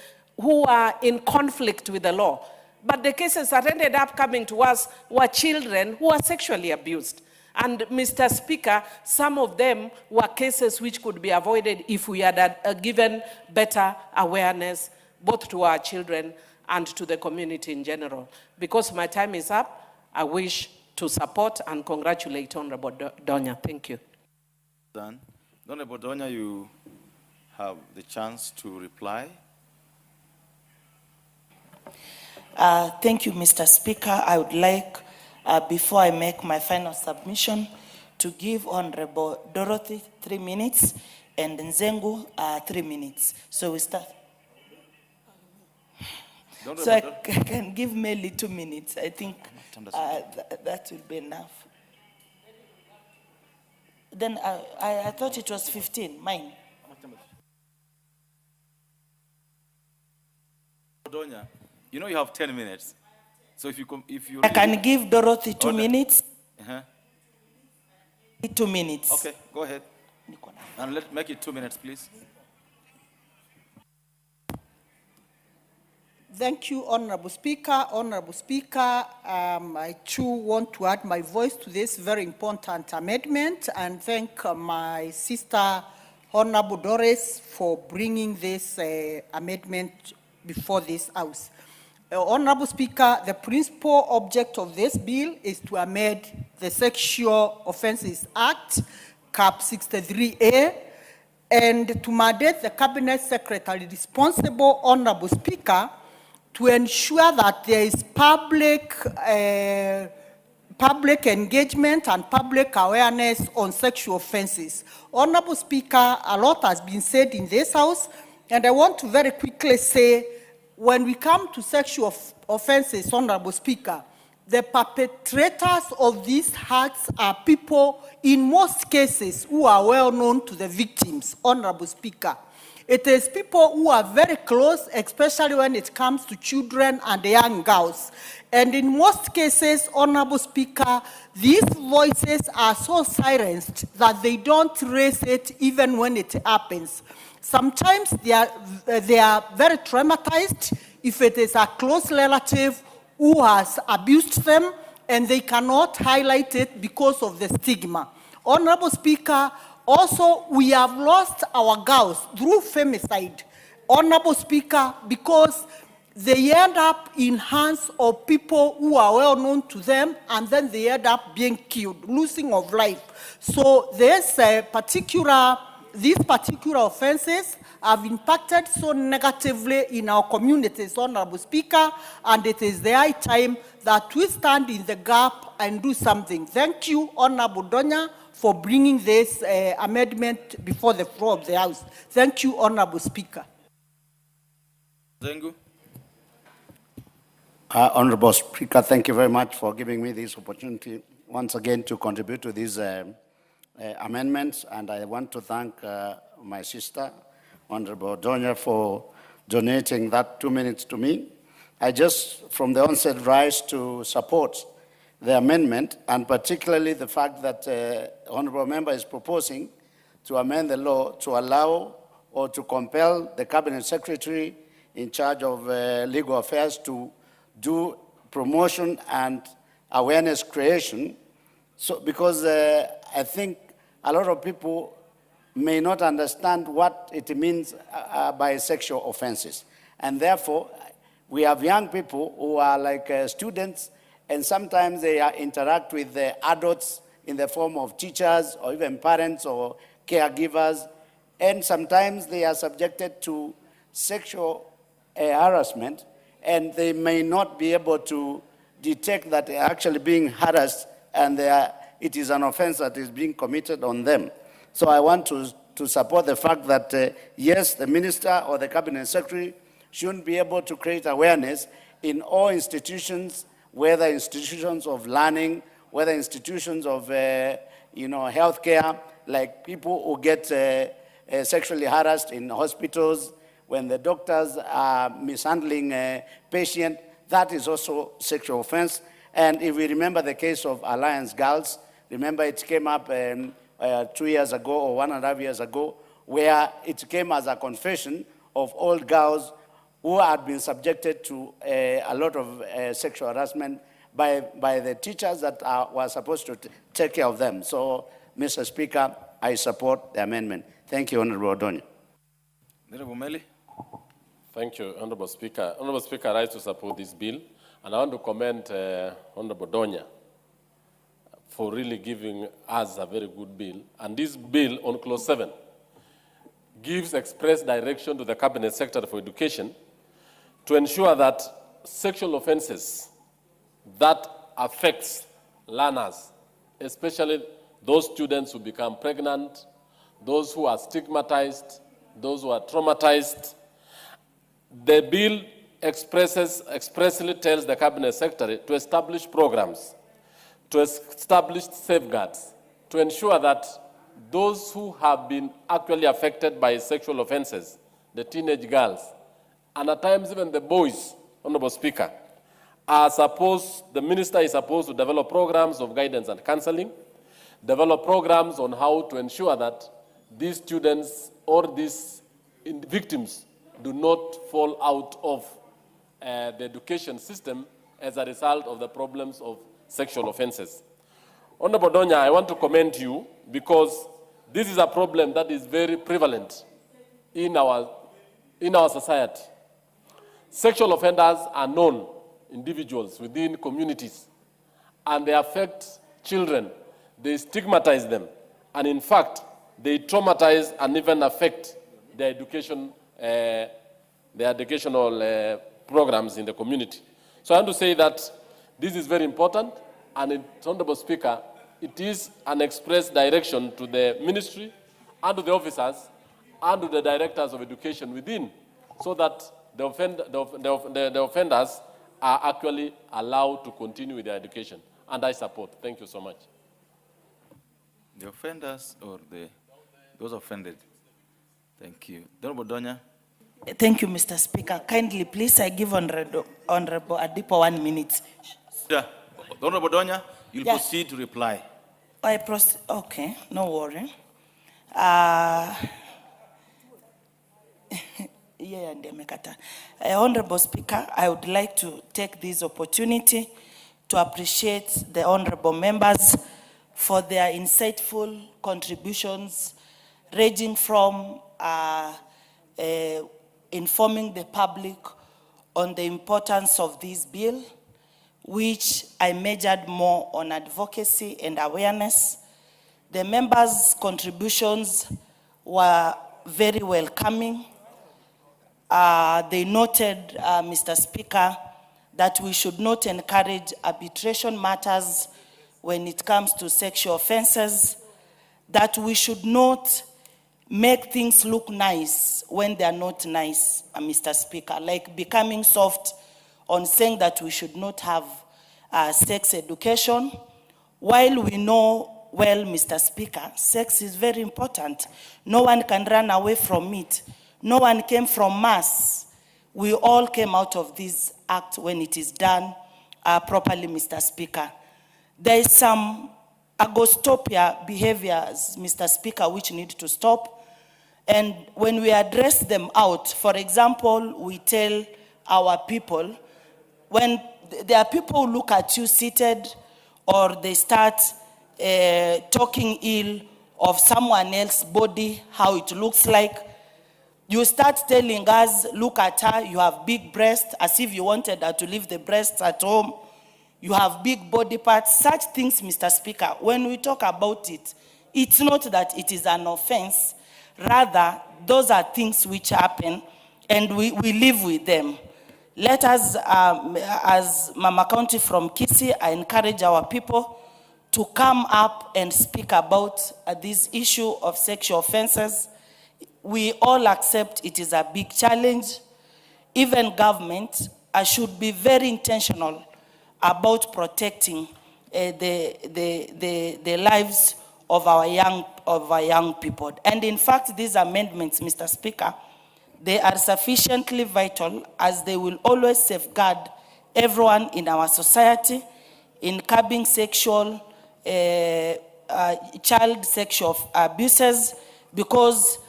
who are in conflict with the law. But the cases that ended up coming to us were children who were sexually abused. And Mr. Speaker, some of them were cases which could be avoided if we had given better awareness both to our children and to the community in general. Because my time is up, I wish to support and congratulate Honorable Donya. Thank you. Done. Honorable Donya, you have the chance to reply. Thank you, Mr. Speaker. I would like, before I make my final submission, to give Honorable Dorothy 3 minutes and Nzengu 3 minutes. So we start. So I can give Melly 2 minutes. I think that will be enough. Then I thought it was 15, mine. Donya, you know you have 10 minutes. So if you I can give Dorothy 2 minutes. 2 minutes. Okay, go ahead. And let's make it 2 minutes, please. Thank you, Honorable Speaker. Honorable Speaker, I too want to add my voice to this very important amendment and thank my sister, Honorable Doris, for bringing this amendment before this House. Honorable Speaker, the principal object of this bill is to amend the Sexual Offences Act, Cap 63A, and to mandate the Cabinet Secretary responsible, Honorable Speaker, to ensure that there is public engagement and public awareness on sexual offenses. Honorable Speaker, a lot has been said in this House, and I want to very quickly say, when we come to sexual offenses, Honorable Speaker, the perpetrators of these acts are people, in most cases, who are well known to the victims, Honorable Speaker. It is people who are very close, especially when it comes to children and young girls. And in most cases, Honorable Speaker, these voices are so silenced that they don't raise it even when it happens. Sometimes they are very traumatized if it is a close relative who has abused them and they cannot highlight it because of the stigma. Honorable Speaker, also, we have lost our girls through femicide, Honorable Speaker, because they end up in hands of people who are well known to them, and then they end up being killed, losing of life. So these particular offenses have impacted so negatively in our communities, Honorable Speaker, and it is the high time that we stand in the gap and do something. Thank you, Honorable Donya, for bringing this amendment before the floor of the House. Thank you, Honorable Speaker. Zengu. Honorable Speaker, thank you very much for giving me this opportunity once again to contribute to these amendments. And I want to thank my sister, Honorable Donya, for donating that 2 minutes to me. I just, from the onset, rise to support the amendment, and particularly the fact that Honorable Member is proposing to amend the law to allow or to compel the Cabinet Secretary in charge of legal affairs to do promotion and awareness creation. So, because I think a lot of people may not understand what it means by sexual offenses. And therefore, we have young people who are like students, and sometimes they interact with the adults in the form of teachers or even parents or caregivers. And sometimes they are subjected to sexual harassment, and they may not be able to detect that they are actually being harassed and it is an offense that is being committed on them. So I want to support the fact that, yes, the minister or the cabinet secretary shouldn't be able to create awareness in all institutions, whether institutions of learning, whether institutions of, healthcare, like people who get sexually harassed in hospitals, when the doctors are mishandling a patient, that is also sexual offense. And if we remember the case of Alliance Girls, remember it came up 2 years ago or 1.5 years ago, where it came as a confession of old girls who had been subjected to a lot of sexual harassment by the teachers that were supposed to take care of them. So, Mr. Speaker, I support the amendment. Thank you, Honorable Odonya. Honorable Meli. Thank you, Honorable Speaker. Honorable Speaker, I rise to support this bill, and I want to commend Honorable Donya for really giving us a very good bill. And this bill on Clause 7 gives express direction to the Cabinet Secretary for Education to ensure that sexual offenses that affects learners, especially those students who become pregnant, those who are stigmatized, those who are traumatized. The bill expressly tells the Cabinet Secretary to establish programs, to establish safeguards, to ensure that those who have been actually affected by sexual offenses, the teenage girls, and at times even the boys, Honorable Speaker, the minister is supposed to develop programs of guidance and counseling, develop programs on how to ensure that these students or these victims do not fall out of the education system as a result of the problems of sexual offenses. Honorable Donya, I want to commend you because this is a problem that is very prevalent in our society. Sexual offenders are known individuals within communities, and they affect children. They stigmatize them, and in fact, they traumatize and even affect their educational programs in the community. So I want to say that this is very important, and Honorable Speaker, it is an express direction to the ministry and to the officers and to the directors of education within, so that the offenders are actually allowed to continue with their education. And I support. Thank you so much. The offenders or those offended? Thank you. Honorable Donya. Thank you, Mr. Speaker. Kindly, please, I give Honorable Adipo 1 minute. Yeah. Honorable Donya, you'll proceed to reply. Okay, no worry. Honorable Speaker, I would like to take this opportunity to appreciate the honorable members for their insightful contributions, ranging from informing the public on the importance of this bill, which I majored more on advocacy and awareness. The members' contributions were very welcoming. They noted, Mr. Speaker, that we should not encourage arbitration matters when it comes to sexual offenses, that we should not make things look nice when they are not nice, Mr. Speaker, like becoming soft on saying that we should not have sex education, while we know well, Mr. Speaker, sex is very important. No one can run away from it. No one came from Mars. We all came out of this act when it is done properly, Mr. Speaker. There is some agostopia behaviors, Mr. Speaker, which need to stop. And when we address them out, for example, we tell our people, when there are people who look at you seated or they start talking ill of someone else's body, how it looks like, you start telling us, look at her, you have big breasts, as if you wanted her to leave the breasts at home. You have big body parts. Such things, Mr. Speaker, when we talk about it, it's not that it is an offense. Rather, those are things which happen, and we live with them. Let us, as Mama County from Kisii, I encourage our people to come up and speak about this issue of sexual offenses. We all accept it is a big challenge. Even government should be very intentional about protecting the lives of our young people. And in fact, these amendments, Mr. Speaker, they are sufficiently vital as they will always safeguard everyone in our society in curbing sexual, child sexual abuses, because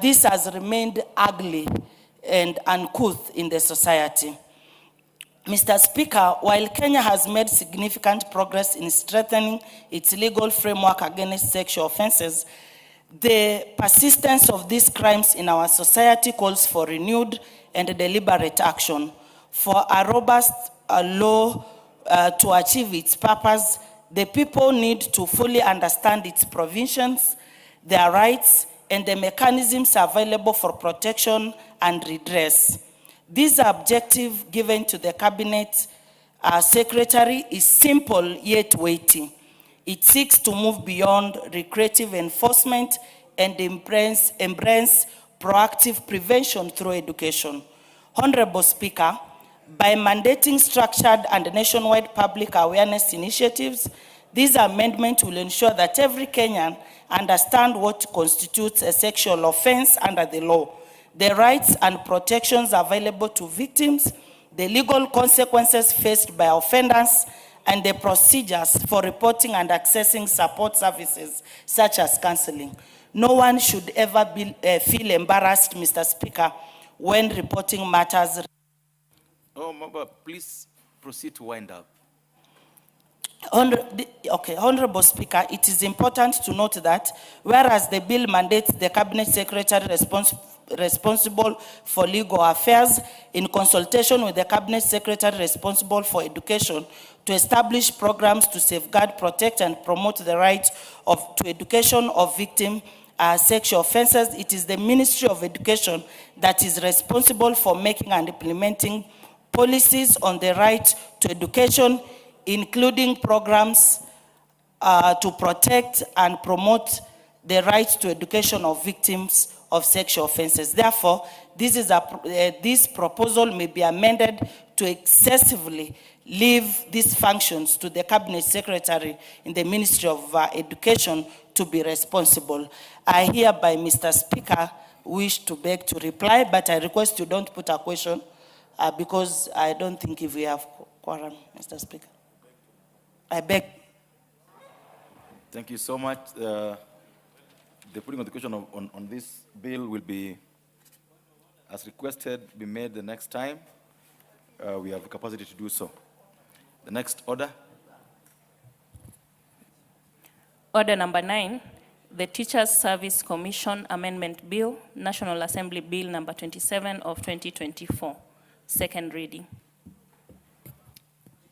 this has remained ugly and uncouth in the society. Mr. Speaker, while Kenya has made significant progress in strengthening its legal framework against sexual offenses, the persistence of these crimes in our society calls for renewed and deliberate action. For a robust law to achieve its purpose, the people need to fully understand its provisions, their rights, and the mechanisms available for protection and redress. This objective given to the Cabinet Secretary is simple yet weighty. It seeks to move beyond recreative enforcement and embrace proactive prevention through education. Honorable Speaker, by mandating structured and nationwide public awareness initiatives, this amendment will ensure that every Kenyan understands what constitutes a sexual offense under the law, the rights and protections available to victims, the legal consequences faced by offenders, and the procedures for reporting and accessing support services such as counseling. No one should ever feel embarrassed, Mr. Speaker, when reporting matters. Oh, Mamba, please proceed to wind up. Honorable Speaker, it is important to note that whereas the bill mandates the Cabinet Secretary responsible for legal affairs in consultation with the Cabinet Secretary responsible for education to establish programs to safeguard, protect, and promote the right to education of victims sexual offenses, it is the Ministry of Education that is responsible for making and implementing policies on the right to education, including programs to protect and promote the right to education of victims of sexual offenses. Therefore, this proposal may be amended to excessively leave these functions to the Cabinet Secretary in the Ministry of Education to be responsible. I hereby, Mr. Speaker, wish to beg to reply, but I request you don't put a question because I don't think if we have quorum, Mr. Speaker. I beg. Thank you so much. The putting of the question on this bill will be, as requested, be made the next time. We have the capacity to do so. The next order. Order number 9, the Teachers Service Commission Amendment Bill, National Assembly Bill number 27 of 2024, second reading.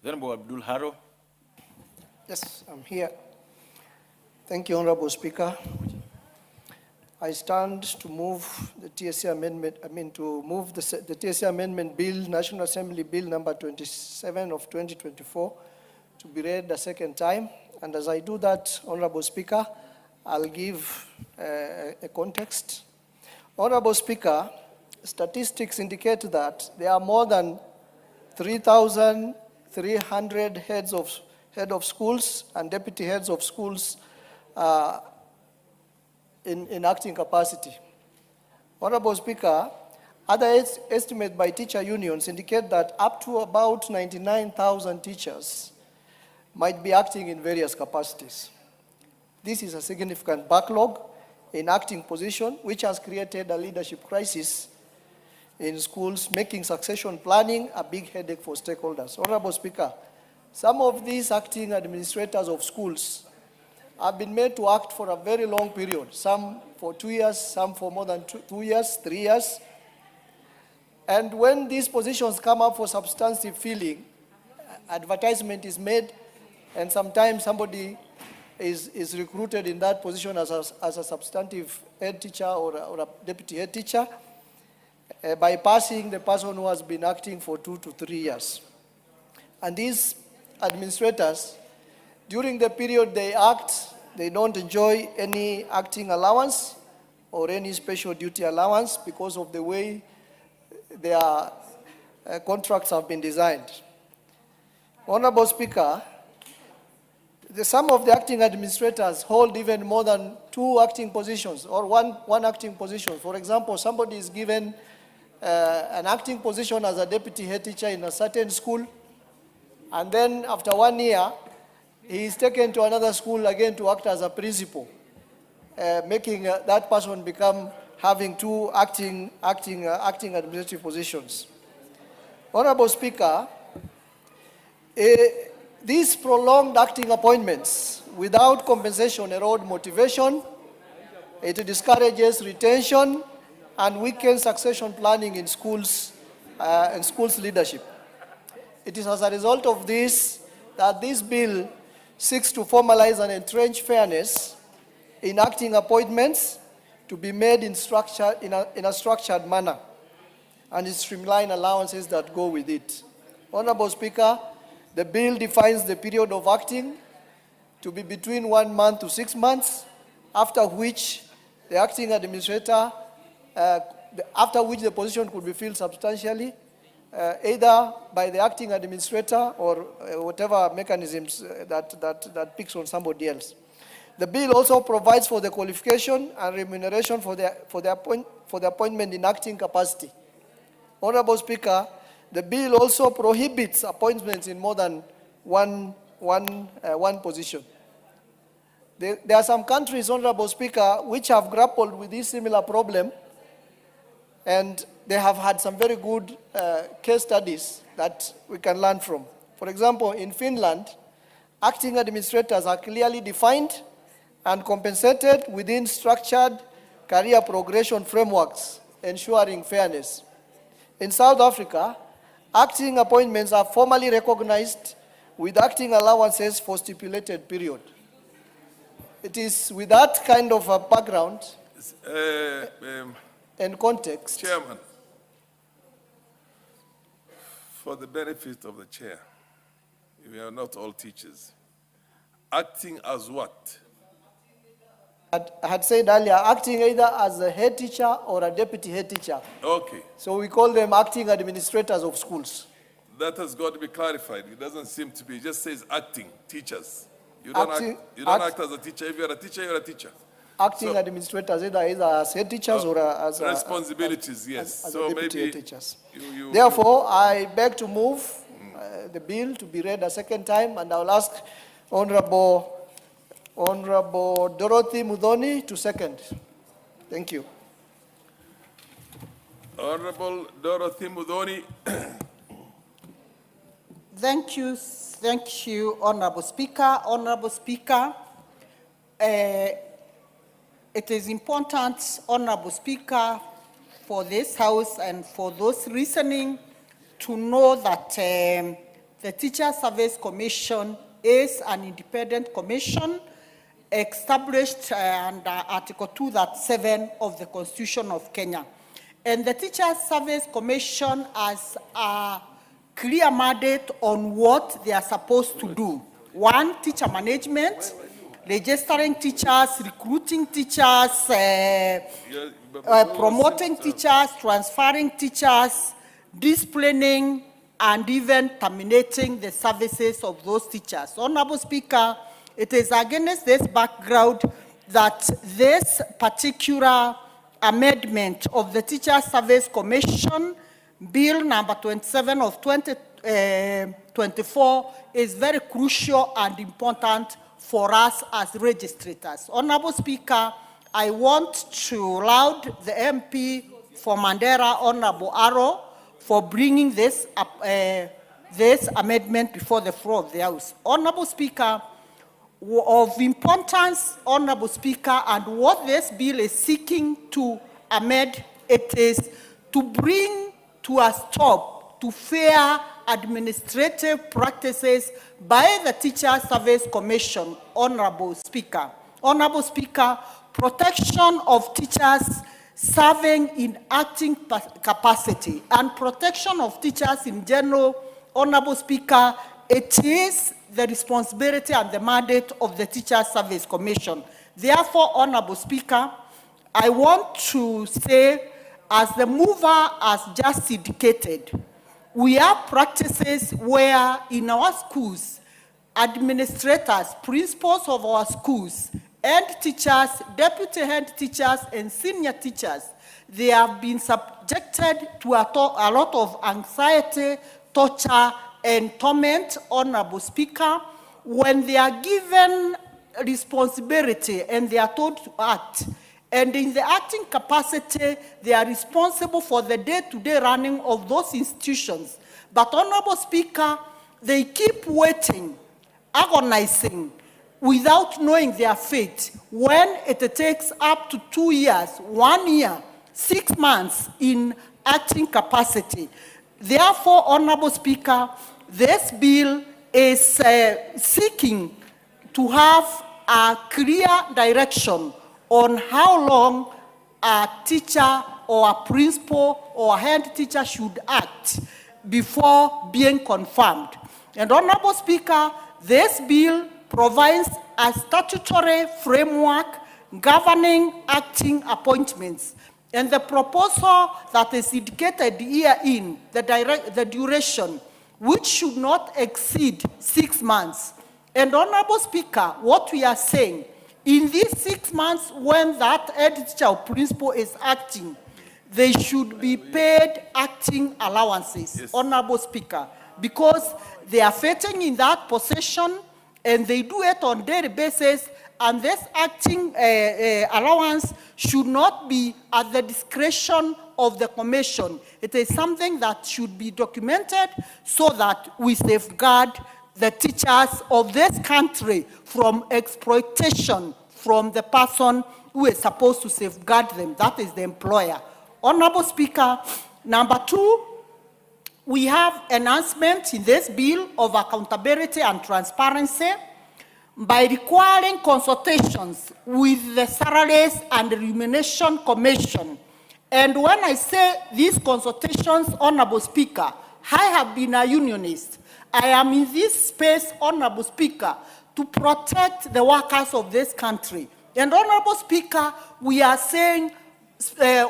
Venerable Abdul Haro. Yes, I'm here. Thank you, Honorable Speaker. I stand to move the TSC amendment, to move the TSC amendment bill, National Assembly Bill number 27 of 2024, to be read a second time. And as I do that, Honorable Speaker, I'll give a context. Honorable Speaker, statistics indicate that there are more than 3,300 head of schools and deputy heads of schools in acting capacity. Honorable Speaker, other estimates by teacher unions indicate that up to about 99,000 teachers might be acting in various capacities. This is a significant backlog in acting position, which has created a leadership crisis in schools, making succession planning a big headache for stakeholders. Honorable Speaker, some of these acting administrators of schools have been made to act for a very long period, some for 2 years, some for more than 2 years, 3 years. And when these positions come up for substantive filling, advertisement is made, and sometimes somebody is recruited in that position as a substantive head teacher or a deputy head teacher, bypassing the person who has been acting for 2 to 3 years. And these administrators, During the period they act, they don't enjoy any acting allowance or any special duty allowance because of the way their contracts have been designed. Honorable Speaker, some of the acting administrators hold even more than 2 acting positions or one acting position. For example, somebody is given an acting position as a deputy head teacher in a certain school, and then after 1 year, he is taken to another school again to act as a principal, making that person become having 2 acting administrative positions. Honorable Speaker, these prolonged acting appointments without compensation erode motivation, it discourages retention, and weakens succession planning in schools and schools leadership. It is as a result of this that this bill seeks to formalize and entrench fairness in acting appointments to be made in a structured manner, and streamline allowances that go with it. Honorable Speaker, the bill defines the period of acting to be between 1 month to 6 months, after which the acting administrator, after which the position could be filled substantially, either by the acting administrator or whatever mechanisms that picks on somebody else. The bill also provides for the qualification and remuneration for the appointment in acting capacity. Honorable Speaker, the bill also prohibits appointments in more than one position. There are some countries, Honorable Speaker, which have grappled with this similar problem, and they have had some very good case studies that we can learn from. For example, in Finland, acting administrators are clearly defined and compensated within structured career progression frameworks, ensuring fairness. In South Africa, acting appointments are formally recognized with acting allowances for stipulated period. It is with that kind of a background and context. Chairman, for the benefit of the chair, we are not all teachers. Acting as what? I had said earlier, acting either as a head teacher or a deputy head teacher. Okay. So we call them acting administrators of schools. That has got to be clarified. It doesn't seem to be. It just says acting, teachers. You don't act as a teacher. If you're a teacher, you're a teacher. Acting administrators, either as head teachers or as responsibilities, yes. As so deputy maybe head teachers. You Therefore, I beg to move the bill to be read a second time, and I'll ask Honorable Dorothy Muthoni to second. Thank you. Honorable Dorothy Muthoni. Thank you, Honorable Speaker. Honorable Speaker, it is important, Honorable Speaker, for this House and for those listening to know that the Teacher Service Commission is an independent commission established under Article 2.7 of the Constitution of Kenya. And the Teacher Service Commission has a clear mandate on what they are supposed to do. 1, teacher management, registering teachers, recruiting teachers, promoting teachers, transferring teachers, disciplining, and even terminating the services of those teachers. Honorable Speaker, it is against this background that this particular amendment of the Teacher Service Commission, Bill number 27 of 2024, is very crucial and important for us as registrators. Honorable Speaker, I want to laud the MP for Mandera, Honorable Arrow, for bringing this amendment before the floor of the House. Honorable Speaker, of importance, Honorable Speaker, and what this bill is seeking to amend, it is to bring to a stop to fair administrative practices by the Teacher Service Commission, Honorable Speaker. Honorable Speaker, protection of teachers serving in acting capacity and protection of teachers in general, Honorable Speaker, it is the responsibility and the mandate of the Teachers Service Commission. Therefore, Honorable Speaker, I want to say, as the mover has just indicated, we have practices where in our schools, administrators, principals of our schools, head teachers, deputy head teachers, and senior teachers, they have been subjected to a lot of anxiety, torture, and torment, Honorable Speaker, when they are given responsibility and they are told to act. And in the acting capacity, they are responsible for the day-to-day running of those institutions. But, Honorable Speaker, they keep waiting, agonizing, without knowing their fate, when it takes up to 2 years, 1 year, 6 months in acting capacity. Therefore, Honorable Speaker, this bill is seeking to have a clear direction on how long a teacher or a principal or a head teacher should act before being confirmed. And, Honorable Speaker, this bill provides a statutory framework governing acting appointments. And the proposal that is indicated herein, the duration, which should not exceed 6 months. And, Honorable Speaker, what we are saying, in these 6 months when that head teacher or principal is acting, they should be paid acting allowances, yes. Honorable Speaker, because they are fitting in that position and they do it on a daily basis, and this acting allowance should not be at the discretion of the commission. It is something that should be documented so that we safeguard the teachers of this country from exploitation from the person who is supposed to safeguard them, that is the employer. Honorable Speaker, number 2, we have enhancement in this bill of accountability and transparency by requiring consultations with the Salaries and Remuneration Commission. And when I say these consultations, Honorable Speaker, I have been a unionist. I am in this space, Honorable Speaker, to protect the workers of this country. And, Honorable Speaker, we are saying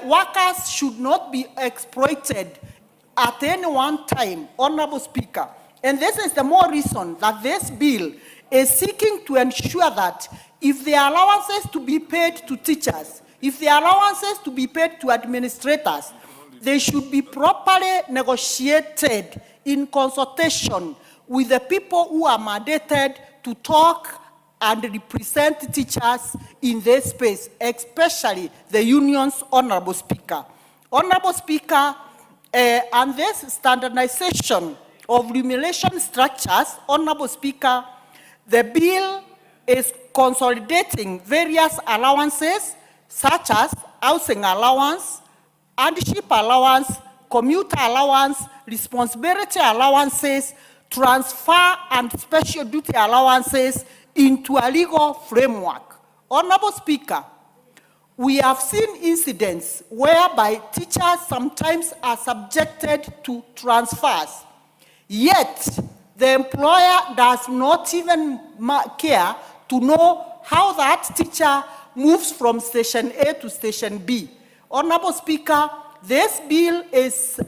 workers should not be exploited at any one time, Honorable Speaker. And this is the more reason that this bill is seeking to ensure that if the allowances to be paid to teachers, if the allowances to be paid to administrators, they should be properly negotiated in consultation with the people who are mandated to talk and represent teachers in this space, especially the unions, Honorable Speaker. Honorable Speaker, and this standardization of remuneration structures, Honorable Speaker, the bill is consolidating various allowances such as housing allowance, hardship allowance, commuter allowance, responsibility allowances, transfer and special duty allowances into a legal framework. Honorable Speaker, we have seen incidents whereby teachers sometimes are subjected to transfers, yet the employer does not even care to know how that teacher moves from station A to station B. Honorable Speaker, this bill is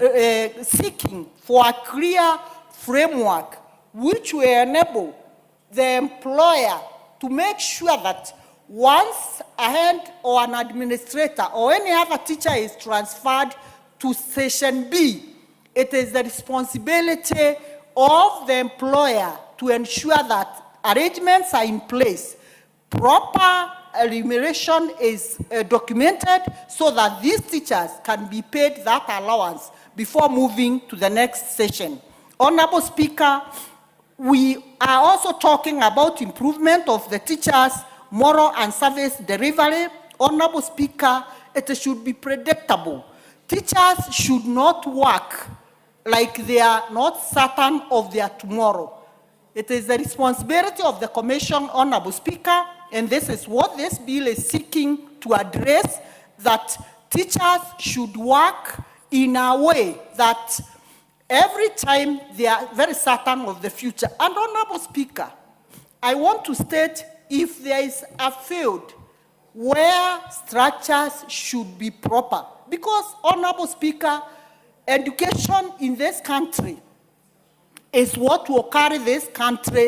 seeking for a clear framework which will enable the employer to make sure that once a head or an administrator or any other teacher is transferred to station B, it is the responsibility of the employer to ensure that arrangements are in place, proper remuneration is documented so that these teachers can be paid that allowance before moving to the next session. Honorable Speaker, we are also talking about improvement of the teachers' moral and service delivery. Honorable Speaker, it should be predictable. Teachers should not work like they are not certain of their tomorrow. It is the responsibility of the Commission, Honorable Speaker, and this is what this bill is seeking to address, that teachers should work in a way that Every time they are very certain of the future. And Honorable Speaker, I want to state if there is a field where structures should be proper, because Honorable Speaker, education in this country is what will carry this country